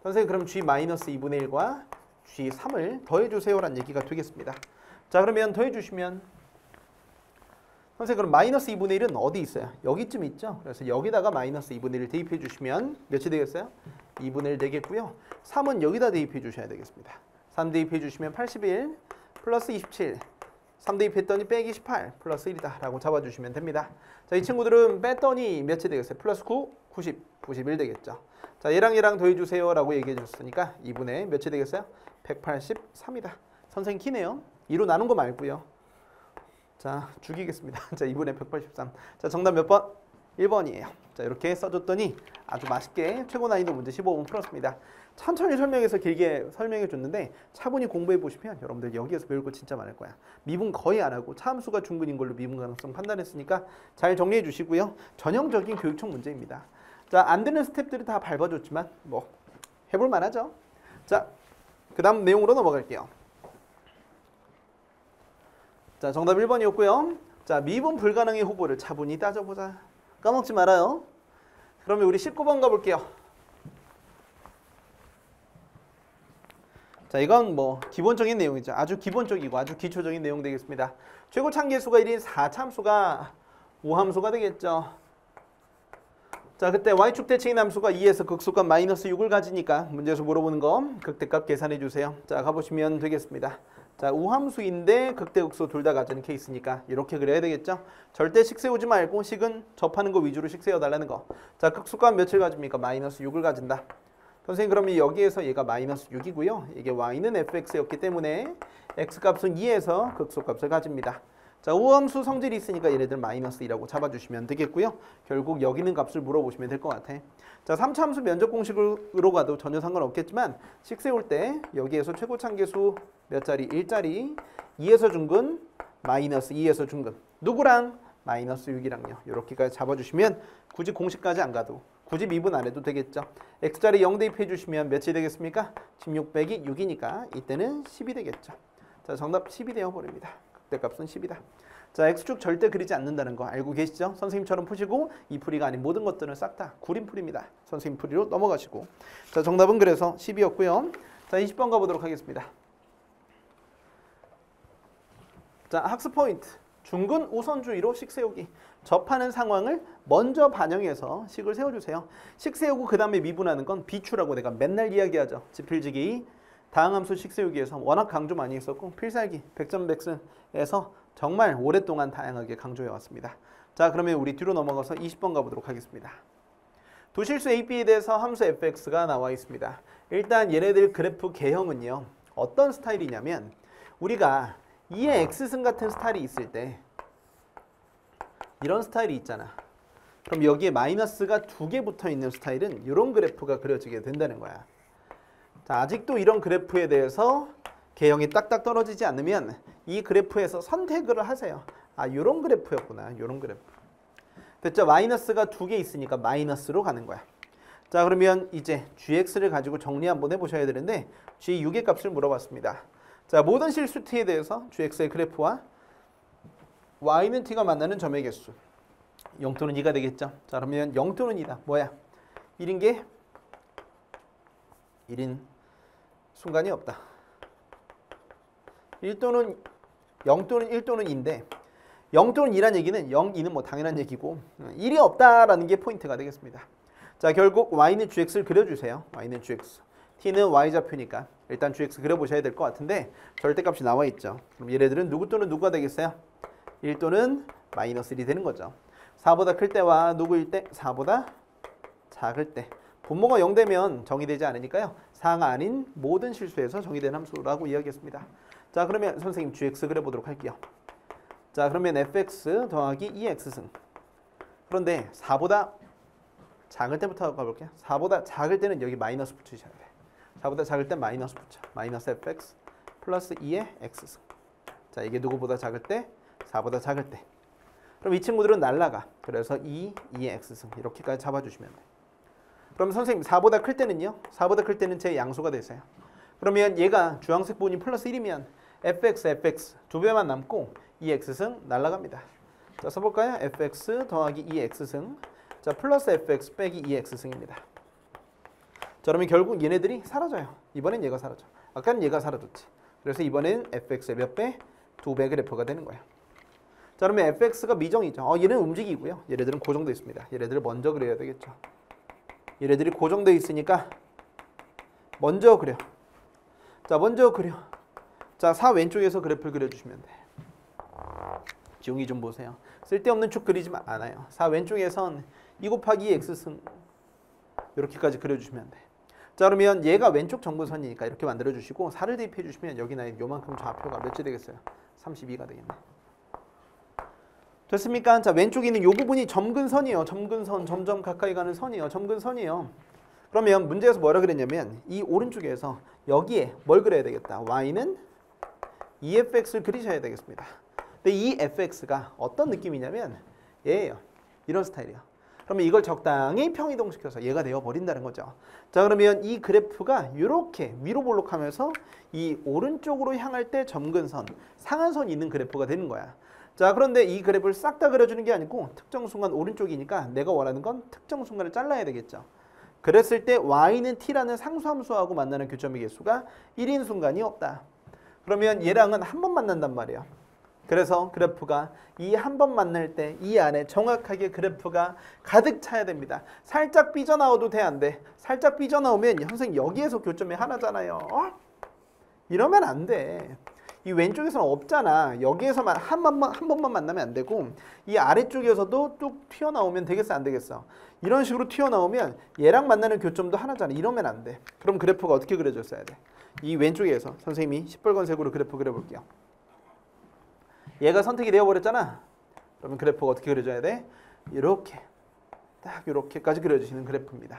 선생님 그럼 g-2분의 1과 g3을 더해주세요라는 얘기가 되겠습니다. 자, 그러면 더해주시면 선생님 그럼 마이너스 2분의 1은 어디 있어요? 여기쯤 있죠. 그래서 여기다가 마이너스 2분의 1 대입해 주시면 몇이 되겠어요? 2분의 1 되겠고요. 3은 여기다 대입해 주셔야 되겠습니다. 3 대입해 주시면 81 플러스 27 3 대입했더니 빼기 18 플러스 1이다 라고 잡아주시면 됩니다. 자, 이 친구들은 뺐더니 몇이 되겠어요? 플러스 9, 90, 91 되겠죠. 자, 얘랑 더해주세요 라고 얘기해 줬으니까 2분의 몇이 되겠어요? 183이다. 선생님 키네요. 2로 나눈 거 말고요. 자, 죽이겠습니다. 자, 2분의 183. 자, 정답 몇 번? 1번이에요. 자, 이렇게 써줬더니 아주 맛있게 최고 난이도 문제 15번 풀었습니다. 천천히 설명해서 길게 설명해 줬는데 차분히 공부해 보시면 여러분들 여기에서 배울 거 진짜 많을 거야. 미분 거의 안 하고 차함수가 중근인 걸로 미분 가능성 판단했으니까 잘 정리해 주시고요. 전형적인 교육청 문제입니다. 자, 안 되는 스텝들이 다 밟아줬지만 뭐 해볼 만하죠. 자, 그 다음 내용으로 넘어갈게요. 자, 정답 1번이었고요. 자, 미분 불가능의 후보를 차분히 따져보자. 까먹지 말아요. 그러면 우리 19번 가볼게요. 자, 이건 뭐 기본적인 내용이죠. 아주 기본적이고 아주 기초적인 내용 되겠습니다. 최고 참계수가 1인 4참수가 5함수가 되겠죠. 자, 그때 y축 대칭인 함수가 2에서 극소값 마이너스 6을 가지니까 문제에서 물어보는 거 극대값 계산해 주세요. 자, 가보시면 되겠습니다. 자, 우함수인데 극대 극소 둘 다 가지는 케이스니까 이렇게 그려야 되겠죠. 절대 식 세우지 말고 식은 접하는 거 위주로 식 세워달라는 거. 자, 극소값 몇을 가집니까? 마이너스 6을 가진다. 선생님 그러면 여기에서 얘가 마이너스 6이고요. 이게 y는 fx였기 때문에 x값은 2에서 극소값을 가집니다. 자, 우함수 성질이 있으니까 얘네들 마이너스 2라고 잡아주시면 되겠고요. 결국 여기 있는 값을 물어보시면 될 것 같아. 자, 3차함수 면적 공식으로 가도 전혀 상관없겠지만 식 세울 때 여기에서 최고 참계수 몇 자리? 1자리 2에서 중근 마이너스 2에서 중근 누구랑? 마이너스 6이랑요. 이렇게까지 잡아주시면 굳이 공식까지 안 가도 굳이 미분 안 해도 되겠죠. x자리 0 대입해 주시면 몇이 되겠습니까? 16 빼기 6이니까 이때는 10이 되겠죠. 자, 정답 10이 되어버립니다. 극대값은 10이다. 자, x축 절대 그리지 않는다는 거 알고 계시죠? 선생님처럼 푸시고 이 풀이가 아닌 모든 것들은 싹 다 구림풀입니다. 선생님 풀이로 넘어가시고. 자, 정답은 그래서 10이었고요. 자, 20번 가보도록 하겠습니다. 자, 학습 포인트. 중근 우선주의로 식 세우기. 접하는 상황을 먼저 반영해서 식을 세워주세요. 식 세우고 그 다음에 미분하는 건 비추라고 내가 맨날 이야기하죠. 지필지기, 다항함수 식 세우기에서 워낙 강조 많이 했었고 필살기, 백전백승에서 정말 오랫동안 다양하게 강조해왔습니다. 자, 그러면 우리 뒤로 넘어가서 20번 가보도록 하겠습니다. 도실수 AB에 대해서 함수 fx가 나와 있습니다. 일단 얘네들 그래프 개형은요. 어떤 스타일이냐면 우리가 2의 x승 같은 스타일이 있을 때 이런 스타일이 있잖아. 그럼 여기에 마이너스가 2개 붙어 있는 스타일은 이런 그래프가 그려지게 된다는 거야. 자, 아직도 이런 그래프에 대해서 개형이 딱딱 떨어지지 않으면 이 그래프에서 선택을 하세요. 아, 이런 그래프였구나. 이런 그래프. 됐죠? 마이너스가 2개 있으니까 마이너스로 가는 거야. 자, 그러면 이제 gx를 가지고 정리 한번 해보셔야 되는데 g 6의 값을 물어봤습니다. 자, 모든 실수 t에 대해서 gx의 그래프와 y는 t가 만나는 점의 개수 0 또는 2가 되겠죠. 자, 그러면 0 또는 2다. 뭐야? 1인 게 1인 순간이 없다. 1 또는 0 또는 1 또는 2인데 0 또는 2란 얘기는 0, 2는 뭐 당연한 얘기고 1이 없다라는 게 포인트가 되겠습니다. 자, 결국 y는 gx를 그려주세요. y는 gx. t는 y좌표니까 일단 gx 그려보셔야 될 것 같은데 절대값이 나와 있죠. 그럼 얘네들은 누구 또는 누구가 되겠어요? 1 또는 마이너스 1이 되는 거죠. 4보다 클 때와 누구일 때? 4보다 작을 때. 분모가 0 되면 정의되지 않으니까요. 4가 아닌 모든 실수에서 정의된 함수라고 이야기했습니다. 자, 그러면 선생님 gx 그려보도록 할게요. 자, 그러면 fx 더하기 2x승. 그런데 4보다 작을 때부터 가볼게요. 4보다 작을 때는 여기 마이너스 붙이셔야 돼. 4보다 작을 때 마이너스 붙여. 마이너스 fx 플러스 2의 x승. 자, 이게 누구보다 작을 때? 4보다 작을 때. 그럼 이 친구들은 날라가. 그래서 2, 2의 x승. 이렇게까지 잡아주시면 돼. 그럼 선생님 4보다 클 때는요? 4보다 클 때는 제 양수가 되세요. 그러면 얘가 주황색 부분이 플러스 1이면 fx 두 배만 남고 2x승 날라갑니다. 자, 써볼까요? fx 더하기 2x승. 자, 플러스 fx 빼기 2x승입니다. 자, 그러면 결국 얘네들이 사라져요. 이번엔 얘가 사라져. 아까는 얘가 사라졌지. 그래서 이번엔 fx의 몇 배? 2배 그래프가 되는 거야. 자, 그러면 fx가 미정이죠. 얘는 움직이고요. 얘네들은 고정되어 있습니다. 얘네들을 먼저 그려야 되겠죠. 얘네들이 고정되어 있으니까 먼저 그려. 자, 먼저 그려. 자, 4 왼쪽에서 그래프를 그려주시면 돼. 지웅이 좀 보세요. 쓸데없는 축 그리지 않아요. 4 왼쪽에선 2 곱하기 2x승 이렇게까지 그려주시면 돼. 자, 그러면 얘가 왼쪽 정근선이니까 이렇게 만들어주시고 4를 대입해 주시면 여기 나의 요만큼 좌표가 몇이 되겠어요? 32가 되겠네. 됐습니까? 자, 왼쪽에 있는 이 부분이 점근선이에요. 점근선, 점점 가까이 가는 선이에요. 점근선이에요. 그러면 문제에서 뭐라 그랬냐면 이 오른쪽에서 여기에 뭘 그려야 되겠다. y는 EFX를 그리셔야 되겠습니다. 근데 이 fx가 어떤 느낌이냐면 얘예요. 이런 스타일이에요. 그러면 이걸 적당히 평이동시켜서 얘가 되어버린다는 거죠. 자, 그러면 이 그래프가 이렇게 위로 볼록하면서 이 오른쪽으로 향할 때 점근선, 상한선이 있는 그래프가 되는 거야. 자, 그런데 이 그래프를 싹 다 그려주는 게 아니고 특정 순간 오른쪽이니까 내가 원하는 건 특정 순간을 잘라야 되겠죠. 그랬을 때 y는 t라는 상수함수하고 만나는 교점의 개수가 1인 순간이 없다. 그러면 얘랑은 한 번 만난단 말이에요. 그래서 그래프가 이 한 번 만날 때 이 안에 정확하게 그래프가 가득 차야 됩니다. 살짝 삐져나와도 돼, 안 돼? 살짝 삐져나오면 선생님 여기에서 교점이 하나잖아요. 이러면 안 돼. 이 왼쪽에서는 없잖아. 여기에서만 한 번만 만나면 안 되고 이 아래쪽에서도 뚝 튀어나오면 되겠어, 안 되겠어? 이런 식으로 튀어나오면 얘랑 만나는 교점도 하나잖아. 이러면 안 돼. 그럼 그래프가 어떻게 그려졌어야 돼? 이 왼쪽에서 선생님이 시뻘건색으로 그래프 그려볼게요. 얘가 선택이 되어버렸잖아. 그러면 그래프가 어떻게 그려져야 돼? 이렇게 딱 이렇게까지 그려주시는 그래프입니다.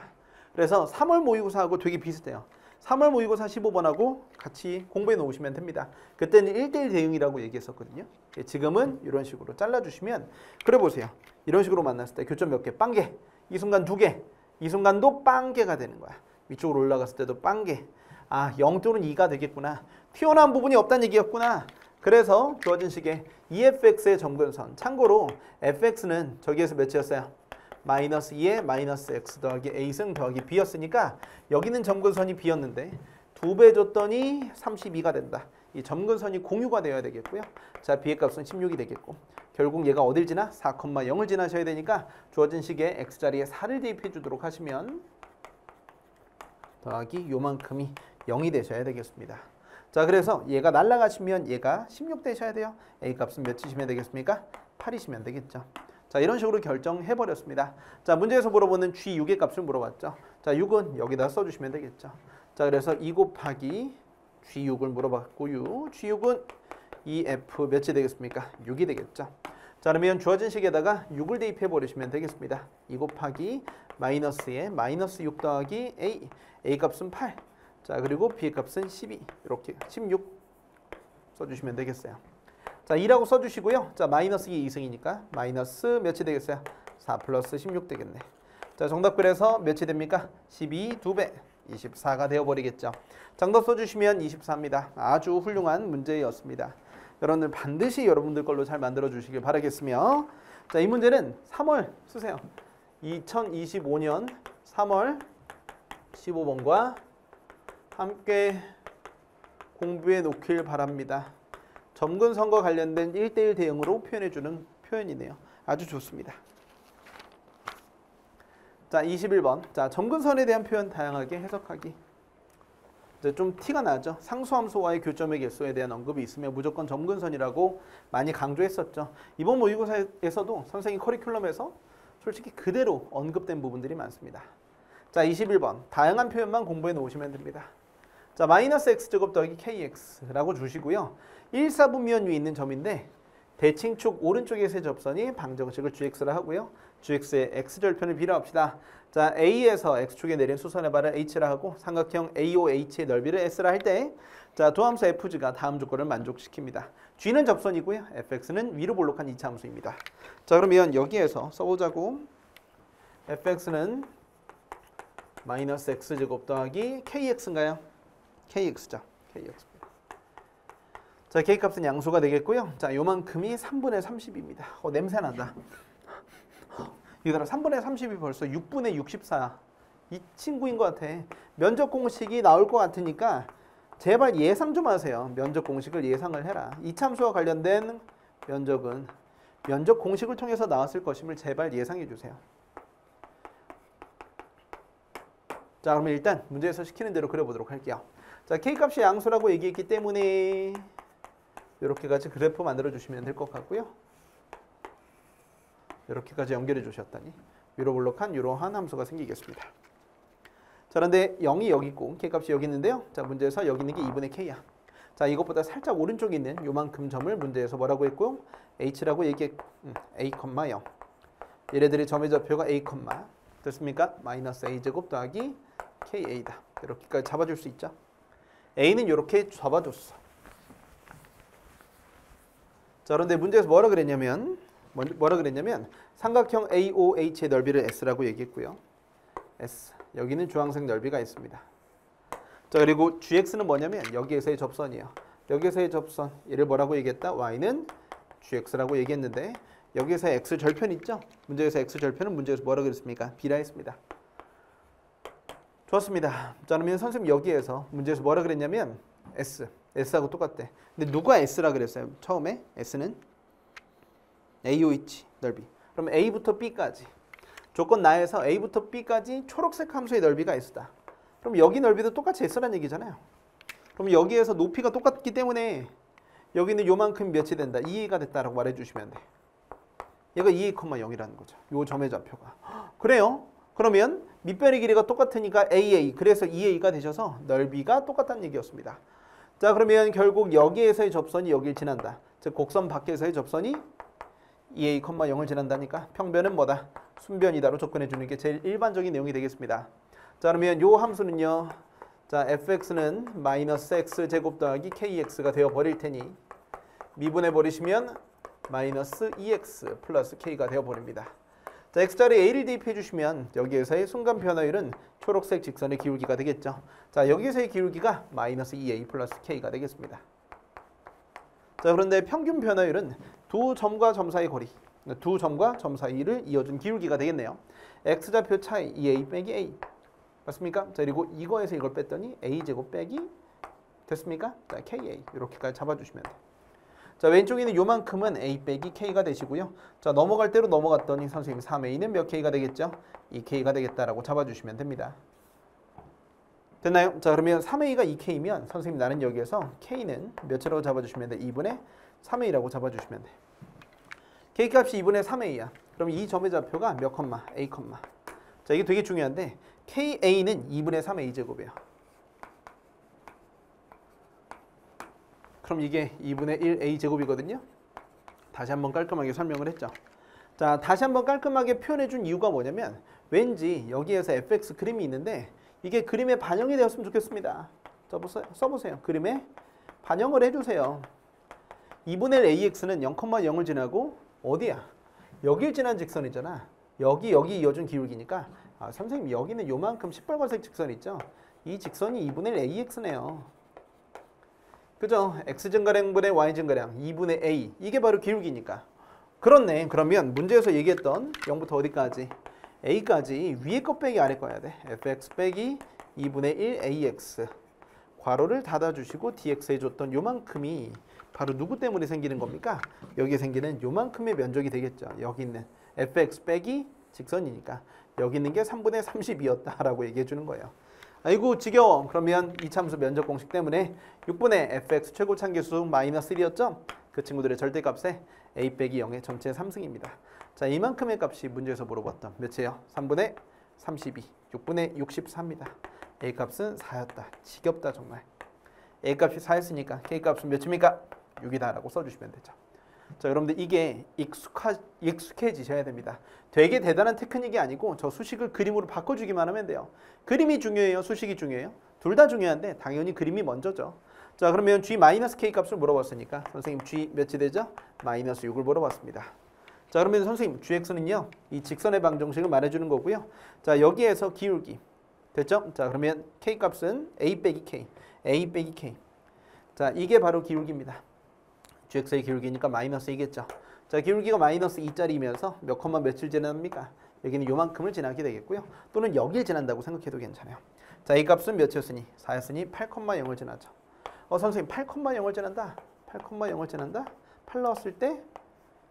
그래서 3월 모의고사하고 되게 비슷해요. 3월 모의고사 15번하고 같이 공부해 놓으시면 됩니다. 그때는 1대1 대응이라고 얘기했었거든요. 지금은 이런 식으로 잘라주시면 그려보세요. 이런 식으로 만났을 때 교점 몇 개? 빵개. 이 순간 2개. 이 순간도 빵개가 되는 거야. 위쪽으로 올라갔을 때도 빵개. 0 또는 2가 되겠구나. 튀어나온 부분이 없다는 얘기였구나. 그래서 주어진 식의 EFX의 점근선. 참고로 FX는 저기에서 몇이었어요? 마이너스 2에 마이너스 x 더하기 a승 더하기 b였으니까 여기는 점근선이 b였는데 2배 줬더니 32가 된다. 이 점근선이 공유가 되어야 되겠고요. 자, b의 값은 16이 되겠고 결국 얘가 어딜 지나? 4,0을 지나셔야 되니까 주어진 식에 x자리에 4를 대입해 주도록 하시면 더하기 요만큼이 0이 되셔야 되겠습니다. 자, 그래서 얘가 날아가시면 얘가 16 되셔야 돼요. a 값은 몇이시면 되겠습니까? 8이시면 되겠죠. 자, 이런 식으로 결정해 버렸습니다. 자, 문제에서 물어보는 G6의 값을 물어봤죠. 자, 6은 여기다 써주시면 되겠죠. 자, 그래서 2 곱하기 G6을 물어봤고요. G6은 2F 몇이 되겠습니까? 6이 되겠죠. 자, 그러면 주어진 식에다가 6을 대입해 버리시면 되겠습니다. 2 곱하기 마이너스에 마이너스 6 더하기 A 값은 8. 자, 그리고 B 값은 12. 이렇게 16 써주시면 되겠어요. 자, 2라고 써주시고요. 자, 마이너스 2 2승이니까 마이너스 몇이 되겠어요? 4 플러스 16 되겠네. 자, 정답 그래서 몇이 됩니까? 12 2배 24가 되어버리겠죠. 정답 써주시면 24입니다. 아주 훌륭한 문제였습니다. 여러분들 반드시 여러분들 걸로 잘 만들어 주시길 바라겠으며, 자, 이 문제는 3월 쓰세요. 2025년 3월 15번과 함께 공부해 놓길 바랍니다. 점근선과 관련된 1대1 대응으로 표현해주는 표현이네요. 아주 좋습니다. 자, 21번. 자, 점근선에 대한 표현 다양하게 해석하기. 이제 좀 티가 나죠. 상수함수와의 교점의 개수에 대한 언급이 있으면 무조건 점근선이라고 많이 강조했었죠. 이번 모의고사에서도 선생님 커리큘럼에서 솔직히 그대로 언급된 부분들이 많습니다. 자, 21번. 다양한 표현만 공부해 놓으시면 됩니다. 자, 마이너스 x제곱 더하기 kx라고 주시고요. 1, 4분면 위에 있는 점인데 대칭축 오른쪽에서의 접선이 방정식을 gx라 하고요. gx의 x절편을 비례합시다. 자, A에서 x축에 내린 수선의 발을 h라 하고 삼각형 AOH의 넓이를 s라 할 때, 자, 도함수 fg가 다음 조건을 만족시킵니다. g는 접선이고요. fx는 위로 볼록한 이차함수입니다. 자, 그러면 여기에서 써보자고. fx는 마이너스 x제곱 더하기 kx인가요? kx죠. kx입니다. 자, k값은 양수가 되겠고요. 자, 요만큼이 3분의 30입니다. 냄새난다. 이거라 3분의 30이 벌써 6분의 64. 이 친구인 것 같아. 면적 공식이 나올 것 같으니까 제발 예상 좀 하세요. 면적 공식을 예상을 해라. 이차함수와 관련된 면적은 면적 공식을 통해서 나왔을 것임을 제발 예상해 주세요. 자, 그러면 일단 문제에서 시키는 대로 그려보도록 할게요. 자, k값이 양수라고 얘기했기 때문에 이렇게까지 그래프 만들어 주시면 될 것 같고요. 이렇게까지 연결해 주셨다니 위로 볼록한 이러한 함수가 생기겠습니다. 자, 그런데 0이 여기 있고 k값이 여기 있는데요. 자, 문제에서 여기 있는 게 2분의 k야. 자, 이것보다 살짝 오른쪽에 있는 요만큼 점을 문제에서 뭐라고 했고요? h라고 얘기했 a, 0. 얘네들의 점의 좌표가 a, 됐습니까? 마이너스 a제곱 더하기 ka다. 이렇게까지 잡아줄 수 있죠. a는 이렇게 잡아줬어. 자, 그런데 문제에서 뭐라 그랬냐면 삼각형 AOH의 넓이를 S라고 얘기했고요. S. 여기는 주황색 넓이가 있습니다. 자, 그리고 GX는 뭐냐면 여기에서의 접선이에요. 여기에서의 접선. 얘를 뭐라고 얘기했다? Y는 GX라고 얘기했는데 여기에서 X 절편 있죠? 문제에서 X 절편은 문제에서 뭐라고 그랬습니까? B라 했습니다. 좋았습니다. 자, 그러면 선생님 여기에서 문제에서 뭐라 그랬냐면 S하고 똑같대. 근데 누가 S라 그랬어요? 처음에 S는 AOH 넓이. 그럼 A부터 B까지. 조건 나에서 A부터 B까지 초록색 함수의 넓이가 S다. 그럼 여기 넓이도 똑같이 S란 얘기잖아요. 그럼 여기에서 높이가 똑같기 때문에 여기는 요만큼 몇이 된다. 2A가 됐다라고 말해주시면 돼. 얘가 2A,0이라는 거죠. 요 점의 좌표가. 그래요? 그러면 밑변의 길이가 똑같으니까 AA. 그래서 2A가 되셔서 넓이가 똑같다는 얘기였습니다. 자, 그러면 결국 여기에서의 접선이 여길 지난다. 즉 곡선 밖에서의 접선이 2A,0을 지난다니까 평변은 뭐다? 순변이다로 접근해 주는 게 제일 일반적인 내용이 되겠습니다. 자, 그러면 요 함수는요. 자, fx는 마이너스 x제곱 더하기 kx가 되어 버릴 테니 미분해 버리시면 마이너스 2x 플러스 k가 되어 버립니다. 자, x자리에 a를 대입해 주시면 여기에서의 순간 변화율은 초록색 직선의 기울기가 되겠죠. 자, 여기서의 기울기가 마이너스 2a 플러스 k가 되겠습니다. 자, 그런데 평균 변화율은 두 점과 점 사이 거리, 두 점과 점 사이를 이어준 기울기가 되겠네요. x좌표 차이 2a 빼기 a. 맞습니까? 자, 그리고 이거에서 이걸 뺐더니 a제곱 빼기 됐습니까? 자, KA 이렇게까지 잡아주시면 돼요. 자, 왼쪽에 있는 요만큼은 A 빼기 K가 되시고요. 자, 넘어갈 대로 넘어갔더니 선생님 3A는 몇 K가 되겠죠? 2K가 되겠다라고 잡아주시면 됩니다. 됐나요? 자, 그러면 3A가 2K면 선생님 나는 여기에서 K는 몇이라고 잡아주시면 돼? 2분의 3A라고 잡아주시면 돼. K값이 2분의 3A야. 그럼 이 점의 좌표가 몇 컴마? A 컴마. 자, 이게 되게 중요한데 KA는 2분의 3A 제곱이에요. 그럼 이게 2분의 1A 제곱이거든요. 다시 한번 깔끔하게 설명을 했죠. 자, 다시 한번 깔끔하게 표현해 준 이유가 뭐냐면 왠지 여기에서 fx 그림이 있는데 이게 그림에 반영이 되었으면 좋겠습니다. 써보세요. 그림에 반영을 해주세요. 2분의 1 AX는 0,0을 지나고 어디야? 여길 지난 직선이잖아. 여기 이어준 기울기니까 선생님 여기는 요만큼 시뻘건색 직선 있죠? 이 직선이 2분의 1 AX네요. 그죠? X증가량분의 Y증가량 2분의 A 이게 바로 기울기니까. 그렇네. 그러면 문제에서 얘기했던 0부터 어디까지? A까지 위에 거 빼기 아래 거 해야 돼. fx 빼기 2분의 1 AX 괄호를 닫아주시고 dx 해줬던 요만큼이 바로 누구 때문에 생기는 겁니까? 여기에 생기는 요만큼의 면적이 되겠죠. 여기 있는 fx 빼기 직선이니까 여기 있는 게 3분의 30이었다라고 얘기해 주는 거예요. 아이고 지겨워. 그러면 이참수 면적 공식 때문에 6분의 fx 최고 참계수 마이너스 1이었죠? 그 친구들의 절대값에 a 빼기 0의 전체 3승입니다. 자, 이만큼의 값이 문제에서 물어봤던 몇이에요? 3분의 32, 6분의 64입니다. a 값은 4였다. 지겹다 정말. a 값이 4였으니까 k 값은 몇입니까? 6이다 라고 써주시면 되죠. 자, 여러분들 이게 익숙해지셔야 됩니다. 되게 대단한 테크닉이 아니고 저 수식을 그림으로 바꿔주기만 하면 돼요. 그림이 중요해요? 수식이 중요해요? 둘 다 중요한데 당연히 그림이 먼저죠. 자, 그러면 g-k 값을 물어봤으니까 선생님 g 몇이 되죠? 마이너스 6을 물어봤습니다. 자, 그러면 선생님 gx는요 이 직선의 방정식을 말해주는 거고요. 자, 여기에서 기울기 됐죠? 자, 그러면 k 값은 a 빼기 k. 자, 이게 바로 기울기입니다. gx의 기울기니까 마이너스 2겠죠. 자, 기울기가 마이너스 2짜리면서 몇 컴마 며칠 지납니까? 여기는 요만큼을 지나게 되겠고요. 또는 여길 지난다고 생각해도 괜찮아요. 자, 이 값은 몇이었으니? 4였으니 8,0을 지나죠. 선생님 8,0을 지난다. 8,0을 지난다. 8 넣었을 때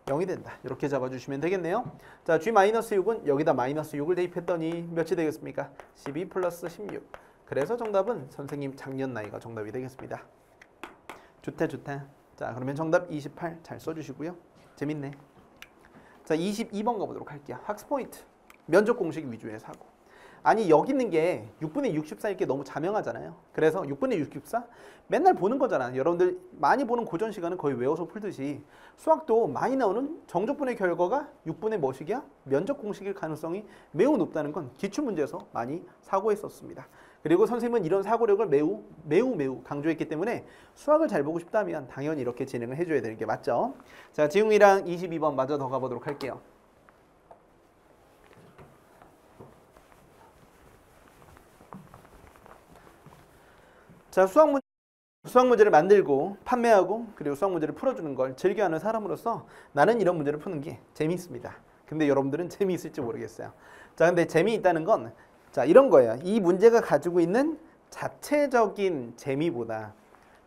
0이 된다. 이렇게 잡아주시면 되겠네요. 자, g-6은 여기다 마이너스 6을 대입했더니 몇이 되겠습니까? 12 플러스 16. 그래서 정답은 선생님 작년 나이가 정답이 되겠습니다. 좋다. 자, 그러면 정답 28 잘 써주시고요. 재밌네. 자, 22번 가보도록 할게요. 학습 포인트. 면적 공식 위주의 사고. 아니, 여기 있는 게 6분의 64일 게 너무 자명하잖아요. 그래서 6분의 64 맨날 보는 거잖아. 여러분들 많이 보는 고전 시간은 거의 외워서 풀듯이 수학도 많이 나오는 정적분의 결과가 6분의 뭐식이야? 면적 공식일 가능성이 매우 높다는 건 기출문제에서 많이 사고했었습니다. 그리고 선생님은 이런 사고력을 매우 강조했기 때문에 수학을 잘 보고 싶다면 당연히 이렇게 진행을 해줘야 되는 게 맞죠. 자, 지웅이랑 22번 마저 더 가보도록 할게요. 자, 수학 문제를 만들고 판매하고 그리고 수학 문제를 풀어주는 걸 즐겨하는 사람으로서 나는 이런 문제를 푸는 게 재미있습니다. 근데 여러분들은 재미있을지 모르겠어요. 자, 근데 재미있다는 건 자, 이런 거예요. 이 문제가 가지고 있는 자체적인 재미보다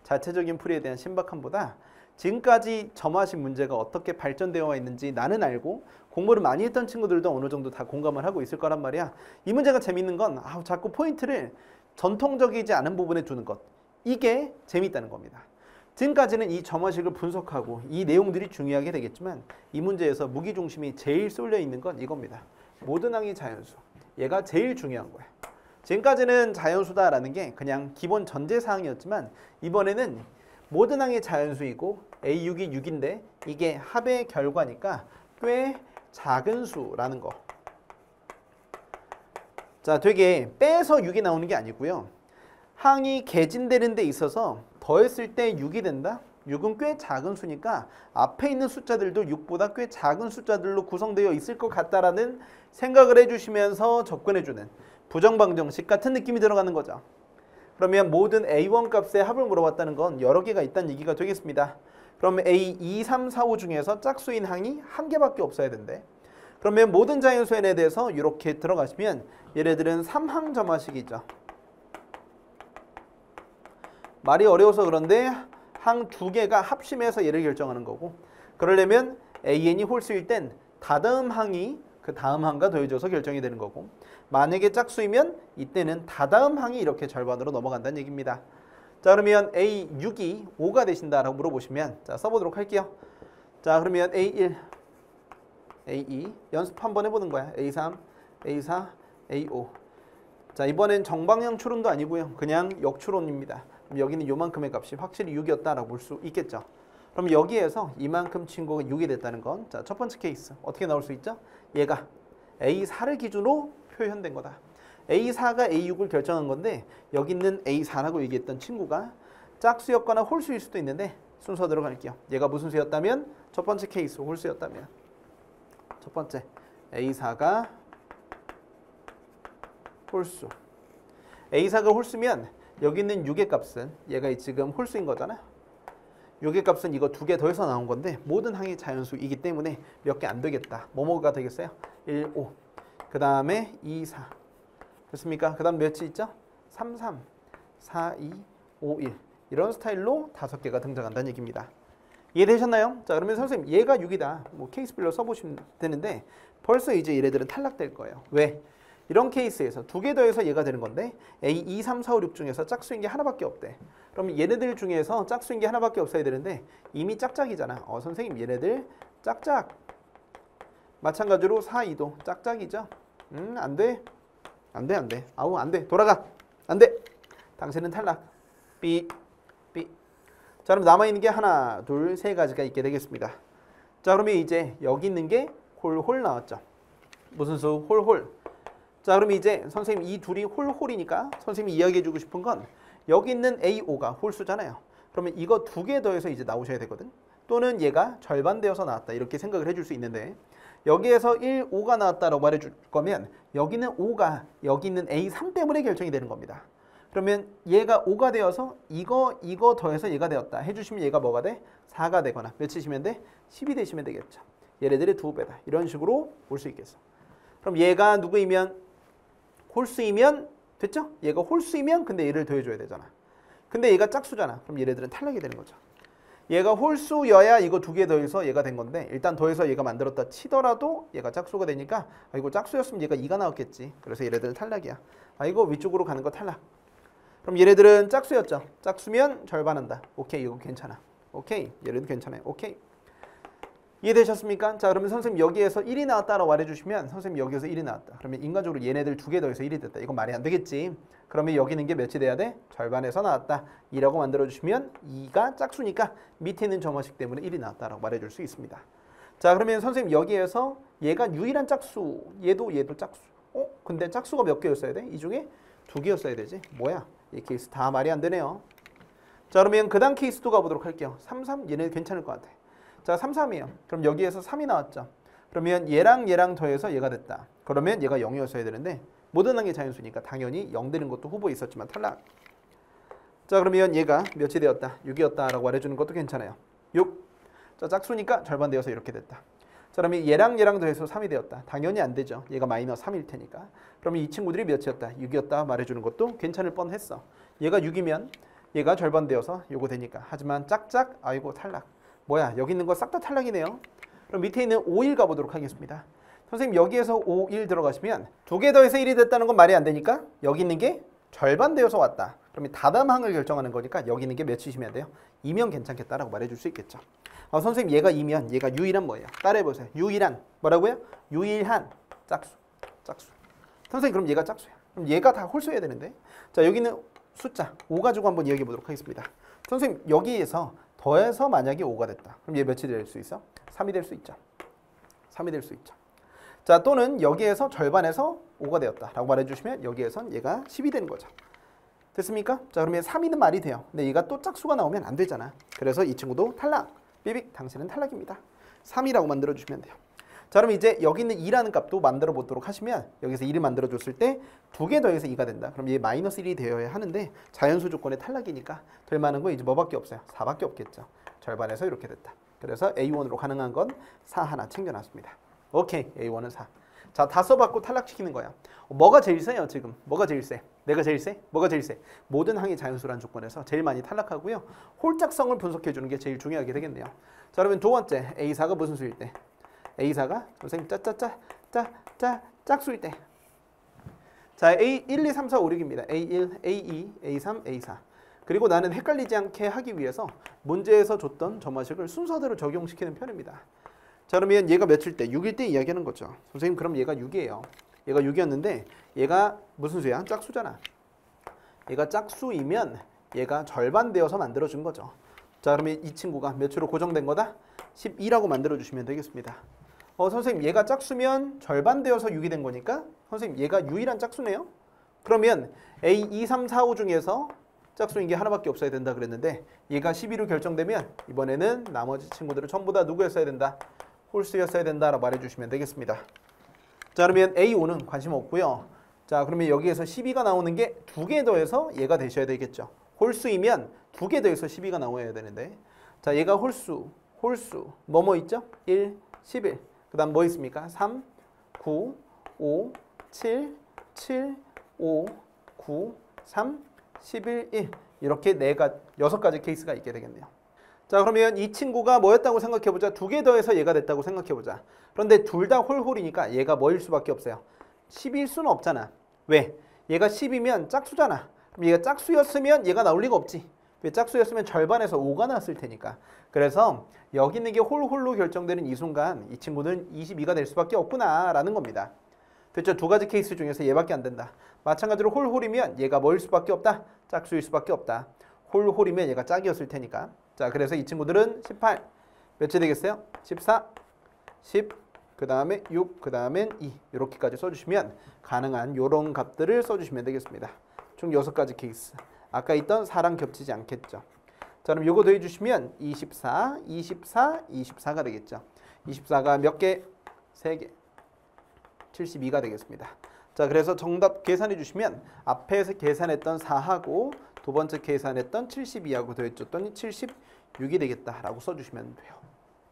자체적인 풀이에 대한 신박함보다 지금까지 점화식 문제가 어떻게 발전되어 있는지 나는 알고 공부를 많이 했던 친구들도 어느 정도 다 공감을 하고 있을 거란 말이야. 이 문제가 재밌는 건 자꾸 포인트를 전통적이지 않은 부분에 두는 것. 이게 재미있다는 겁니다. 지금까지는 이 점화식을 분석하고 이 내용들이 중요하게 되겠지만 이 문제에서 무기중심이 제일 쏠려 있는 건 이겁니다. 모든 항이 자연수. 얘가 제일 중요한 거야. 지금까지는 자연수다라는 게 그냥 기본 전제사항이었지만 이번에는 모든 항이 자연수이고 A6이 6인데 이게 합의 결과니까 꽤 작은 수라는 거. 자, 되게 빼서 6이 나오는 게 아니고요. 항이 개진되는 데 있어서 더했을 때 6이 된다? 6은 꽤 작은 수니까 앞에 있는 숫자들도 6보다 꽤 작은 숫자들로 구성되어 있을 것 같다라는 생각을 해주시면서 접근해주는 부정방정식 같은 느낌이 들어가는 거죠. 그러면 모든 A1 값의 합을 물어봤다는 건 여러 개가 있다는 얘기가 되겠습니다. 그러면 A2, 3, 4, 5 중에서 짝수인 항이 한 개밖에 없어야 된대. 그러면 모든 자연수 n에 대해서 이렇게 들어가시면 얘네들은 3항 점화식이죠. 말이 어려워서 그런데 항 두 개가 합심해서 얘를 결정하는 거고, 그러려면 AN이 홀수일 땐 다다음 항이 그 다음 항과 더해져서 결정이 되는 거고, 만약에 짝수이면 이때는 다다음 항이 이렇게 절반으로 넘어간다는 얘기입니다. 자, 그러면 A6이 5가 되신다라고 물어보시면, 자, 써보도록 할게요. 자, 그러면 A1, A2 연습 한번 해보는 거야. A3, A4, A5. 자, 이번엔 정방향 추론도 아니고요. 그냥 역추론입니다. 그럼 여기는 요만큼의 값이 확실히 6이었다라고 볼 수 있겠죠. 그럼 여기에서 이만큼 친구가 6이 됐다는 건, 자, 첫 번째 케이스 어떻게 나올 수 있죠? 얘가 A4를 기준으로 표현된 거다. A4가 A6을 결정한 건데, 여기 있는 A4라고 얘기했던 친구가 짝수였거나 홀수일 수도 있는데, 순서 들어갈게요. 얘가 무슨 수였다면? 첫 번째 케이스 홀수였다면, 첫 번째 A4가 홀수. A4가 홀수면 여기 있는 6의 값은 얘가 지금 홀수인 거잖아. 6의 값은 이거 두 개 더해서 나온 건데, 모든 항이 자연수이기 때문에 몇 개 안 되겠다. 뭐뭐가 되겠어요? 1, 5. 그 다음에 2, 4. 됐습니까? 그 다음 몇이 있죠? 3, 3, 4, 2, 5, 1. 이런 스타일로 5개가 등장한다는 얘기입니다. 이해되셨나요? 자, 그러면 선생님 얘가 6이다. 뭐 케이스별로 써보시면 되는데, 벌써 이제 얘네들은 탈락될 거예요. 왜? 이런 케이스에서 두 개 더해서 얘가 되는 건데, A, 2, 3, 4, 5, 6 중에서 짝수인 게 하나밖에 없대. 그럼 얘네들 중에서 짝수인 게 하나밖에 없어야 되는데, 이미 짝짝이잖아. 선생님 얘네들 짝짝. 마찬가지로 4, 2도 짝짝이죠. 안 돼. 안 돼, 안 돼. 아우, 안 돼. 돌아가. 안 돼. 당신은 탈락. 삐. 자, 그럼 남아있는 게 하나, 둘, 세 가지가 있게 되겠습니다. 자, 그러면 이제 여기 있는 게 홀홀 나왔죠. 무슨 수? 홀홀. 자, 그럼 이제 선생님 이 둘이 홀홀이니까 선생님이 이야기해주고 싶은 건, 여기 있는 A5가 홀수잖아요. 그러면 이거 두 개 더해서 이제 나오셔야 되거든. 또는 얘가 절반 되어서 나왔다. 이렇게 생각을 해줄 수 있는데, 여기에서 1, 5가 나왔다라고 말해줄 거면, 여기는 5가 여기 있는 A3 때문에 결정이 되는 겁니다. 그러면 얘가 5가 되어서 이거 더해서 얘가 되었다 해주시면 얘가 뭐가 돼? 4가 되거나 몇이시면 돼? 10이 되시면 되겠죠. 얘네들의 2배다. 이런 식으로 볼 수 있겠어. 그럼 얘가 누구이면? 홀수이면 됐죠? 얘가 홀수이면 근데 얘를 더해줘야 되잖아. 근데 얘가 짝수잖아. 그럼 얘네들은 탈락이 되는 거죠. 얘가 홀수여야 이거 두 개 더해서 얘가 된 건데, 일단 더해서 얘가 만들었다 치더라도 얘가 짝수가 되니까, 이거 짝수였으면 얘가 2가 나왔겠지. 그래서 얘네들은 탈락이야. 이거 위쪽으로 가는 거 탈락. 그럼 얘네들은 짝수였죠. 짝수면 절반한다. 오케이, 이거 괜찮아. 오케이, 얘네도 괜찮아요. 오케이. 이해되셨습니까? 자, 그러면 선생님 여기에서 1이 나왔다라고 말해주시면, 선생님 여기에서 1이 나왔다. 그러면 인간적으로 얘네들 두 개 더해서 1이 됐다. 이건 말이 안 되겠지. 그러면 여기 있는 게 몇이 돼야 돼? 절반에서 나왔다. 2라고 만들어주시면 2가 짝수니까 밑에 있는 정화식 때문에 1이 나왔다라고 말해줄 수 있습니다. 자, 그러면 선생님 여기에서 얘가 유일한 짝수, 얘도 짝수. 근데 짝수가 몇 개였어야 돼? 이 중에 두 개였어야 되지. 뭐야? 이 케이스 다 말이 안 되네요. 자, 그러면 그 다음 케이스도 가보도록 할게요. 3, 3 얘네 괜찮을 것 같아. 자, 3, 3이에요. 그럼 여기에서 3이 나왔죠. 그러면 얘랑 더해서 얘가 됐다. 그러면 얘가 0이었어야 되는데, 모든 항이 자연수니까 당연히 0 되는 것도 후보에 있었지만 탈락. 자, 그러면 얘가 몇이 되었다? 6이었다라고 말해주는 것도 괜찮아요. 6. 자, 짝수니까 절반 되어서 이렇게 됐다. 자, 그러면 얘랑 더해서 3이 되었다. 당연히 안 되죠. 얘가 마이너스 3일 테니까. 그러면 이 친구들이 몇이었다? 6이었다 말해주는 것도 괜찮을 뻔했어. 얘가 6이면 얘가 절반 되어서 요거 되니까. 하지만 짝짝, 아이고 탈락. 뭐야, 여기 있는 거 싹 다 탈락이네요. 그럼 밑에 있는 5, 1 가보도록 하겠습니다. 선생님 여기에서 5, 1 들어가시면 두 개 더해서 1이 됐다는 건 말이 안 되니까, 여기 있는 게 절반 되어서 왔다. 그러면 다담항을 결정하는 거니까 여기 있는 게 몇이시면 돼요? 2면 괜찮겠다라고 말해줄 수 있겠죠. 선생님 얘가 2면 얘가 유일한 뭐예요? 따라해보세요. 유일한 뭐라고요? 유일한 짝수. 선생님 그럼 얘가 짝수야. 그럼 얘가 다 홀수여야 되는데, 자, 여기는 숫자 5 가지고 한번 이야기해 보도록 하겠습니다. 선생님 여기에서 더해서 만약에 5가 됐다. 그럼 얘 몇이 될 수 있어? 3이 될 수 있죠. 3이 될 수 있죠. 자, 또는 여기에서 절반에서 5가 되었다 라고 말해주시면 여기에선 얘가 10이 되는 거죠. 됐습니까? 자, 그러면 3이는 말이 돼요. 근데 얘가 또 짝수가 나오면 안 되잖아. 그래서 이 친구도 탈락. 삐빅, 당신은 탈락입니다. 3이라고 만들어주시면 돼요. 자, 그럼 이제 여기 있는 2라는 값도 만들어 보도록 하시면, 여기서 1을 만들어줬을 때 두 개 더해서 2가 된다. 그럼 얘 마이너스 1이 되어야 하는데, 자연수 조건의 탈락이니까 될 만한 거 이제 뭐밖에 없어요? 4밖에 없겠죠. 절반에서 이렇게 됐다. 그래서 A1으로 가능한 건 4 하나 챙겨놨습니다. 오케이, A1은 4. 자, 다 써봤고 탈락시키는 거야. 뭐가 제일 세요 지금? 뭐가 제일 세? 내가 제일 세? 뭐가 제일 세? 모든 항이 자연수란 조건에서 제일 많이 탈락하고요. 홀짝성을 분석해주는 게 제일 중요하게 되겠네요. 자, 그러면 두 번째 A4가 무슨 수일 때? A4가 선생님 짝수일 때. 자, A1, 2, 3, 4, 5, 6입니다. A1, A2, A3, A4. 그리고 나는 헷갈리지 않게 하기 위해서 문제에서 줬던 점화식을 순서대로 적용시키는 편입니다. 자, 그러면 얘가 몇일 때? 6일 때 이야기하는 거죠. 선생님 그럼 얘가 6이에요. 얘가 6이었는데 얘가 무슨 수야? 짝수잖아. 얘가 짝수이면 얘가 절반 되어서 만들어준 거죠. 자, 그러면 이 친구가 몇으로 고정된 거다? 12라고 만들어주시면 되겠습니다. 선생님 얘가 짝수면 절반 되어서 6이 된 거니까 선생님 얘가 유일한 짝수네요. 그러면 A, 2, 3, 4, 5 중에서 짝수인 게 하나밖에 없어야 된다 그랬는데 얘가 12로 결정되면 이번에는 나머지 친구들은 전부 다 누구였어야 된다? 홀수였어야 된다라고 말해주시면 되겠습니다. 자, 그러면 A5는 관심 없고요. 자, 그러면 여기에서 12가 나오는 게 2개 더해서 얘가 되셔야 되겠죠. 홀수이면 2개 더해서 12가 나와야 되는데 자, 얘가 홀수 뭐뭐 있죠? 1, 11. 그 다음 뭐 있습니까? 3, 9, 5, 7, 7, 5, 9, 3, 11, 1 이렇게 6가지 케이스가 있게 되겠네요. 자, 그러면 이 친구가 뭐였다고 생각해보자. 2개 더해서 얘가 됐다고 생각해보자. 그런데 둘 다 홀홀이니까 얘가 뭐일 수밖에 없어요. 10일 수는 없잖아. 왜? 얘가 10이면 짝수잖아. 그럼 얘가 짝수였으면 얘가 나올 리가 없지. 왜? 짝수였으면 절반에서 5가 나왔을 테니까. 그래서 여기 있는 게 홀홀로 결정되는 이 순간 이 친구는 22가 될 수밖에 없구나 라는 겁니다. 됐죠? 2가지 케이스 중에서 얘밖에 안 된다. 마찬가지로 홀홀이면 얘가 뭐일 수밖에 없다? 짝수일 수밖에 없다. 홀홀이면 얘가 짝이었을 테니까. 자, 그래서 이 친구들은 18 몇째 되겠어요? 14, 10, 그 다음에 6, 그 다음엔 2 이렇게까지 써주시면 가능한 요런 값들을 써주시면 되겠습니다. 총 6가지 케이스. 아까 있던 4랑 겹치지 않겠죠. 자, 그럼 요거 더해주시면 24, 24, 24가 되겠죠. 24가 몇 개? 3개. 72가 되겠습니다. 자, 그래서 정답 계산해 주시면 앞에서 계산했던 4하고 두 번째 계산했던 72하고 더해줬더니 76이 되겠다라고 써주시면 돼요.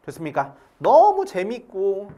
됐습니까? 너무 재밌고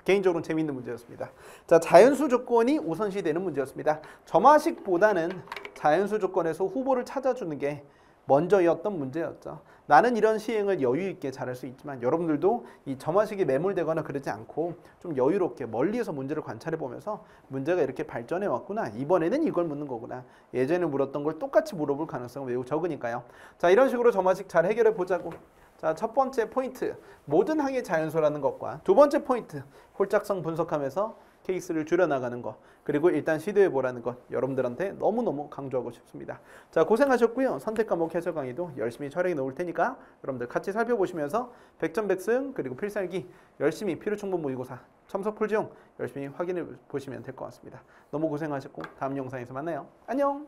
개인적으로 재밌는 문제였습니다. 자, 자연수 조건이 우선시 되는 문제였습니다. 점화식보다는 자연수 조건에서 후보를 찾아주는 게 먼저였던 문제였죠. 나는 이런 시행을 여유 있게 잘할 수 있지만 여러분들도 이 점화식이 매몰되거나 그러지 않고 좀 여유롭게 멀리에서 문제를 관찰해 보면서 문제가 이렇게 발전해 왔구나. 이번에는 이걸 묻는 거구나. 예전에 물었던 걸 똑같이 물어볼 가능성은 매우 적으니까요. 자, 이런 식으로 점화식 잘 해결해 보자고. 자, 첫 번째 포인트, 모든 항의 자연수라는 것과 두 번째 포인트, 홀짝성 분석하면서 케이스를 줄여나가는 것, 그리고 일단 시도해보라는 것 여러분들한테 너무너무 강조하고 싶습니다. 자, 고생하셨고요. 선택 과목 해설 강의도 열심히 촬영해 놓을 테니까 여러분들 같이 살펴보시면서 백전백승 그리고 필살기 열심히 필요충분 모의고사 첨석 풀 중 열심히 확인해 보시면 될 것 같습니다. 너무 고생하셨고 다음 영상에서 만나요. 안녕.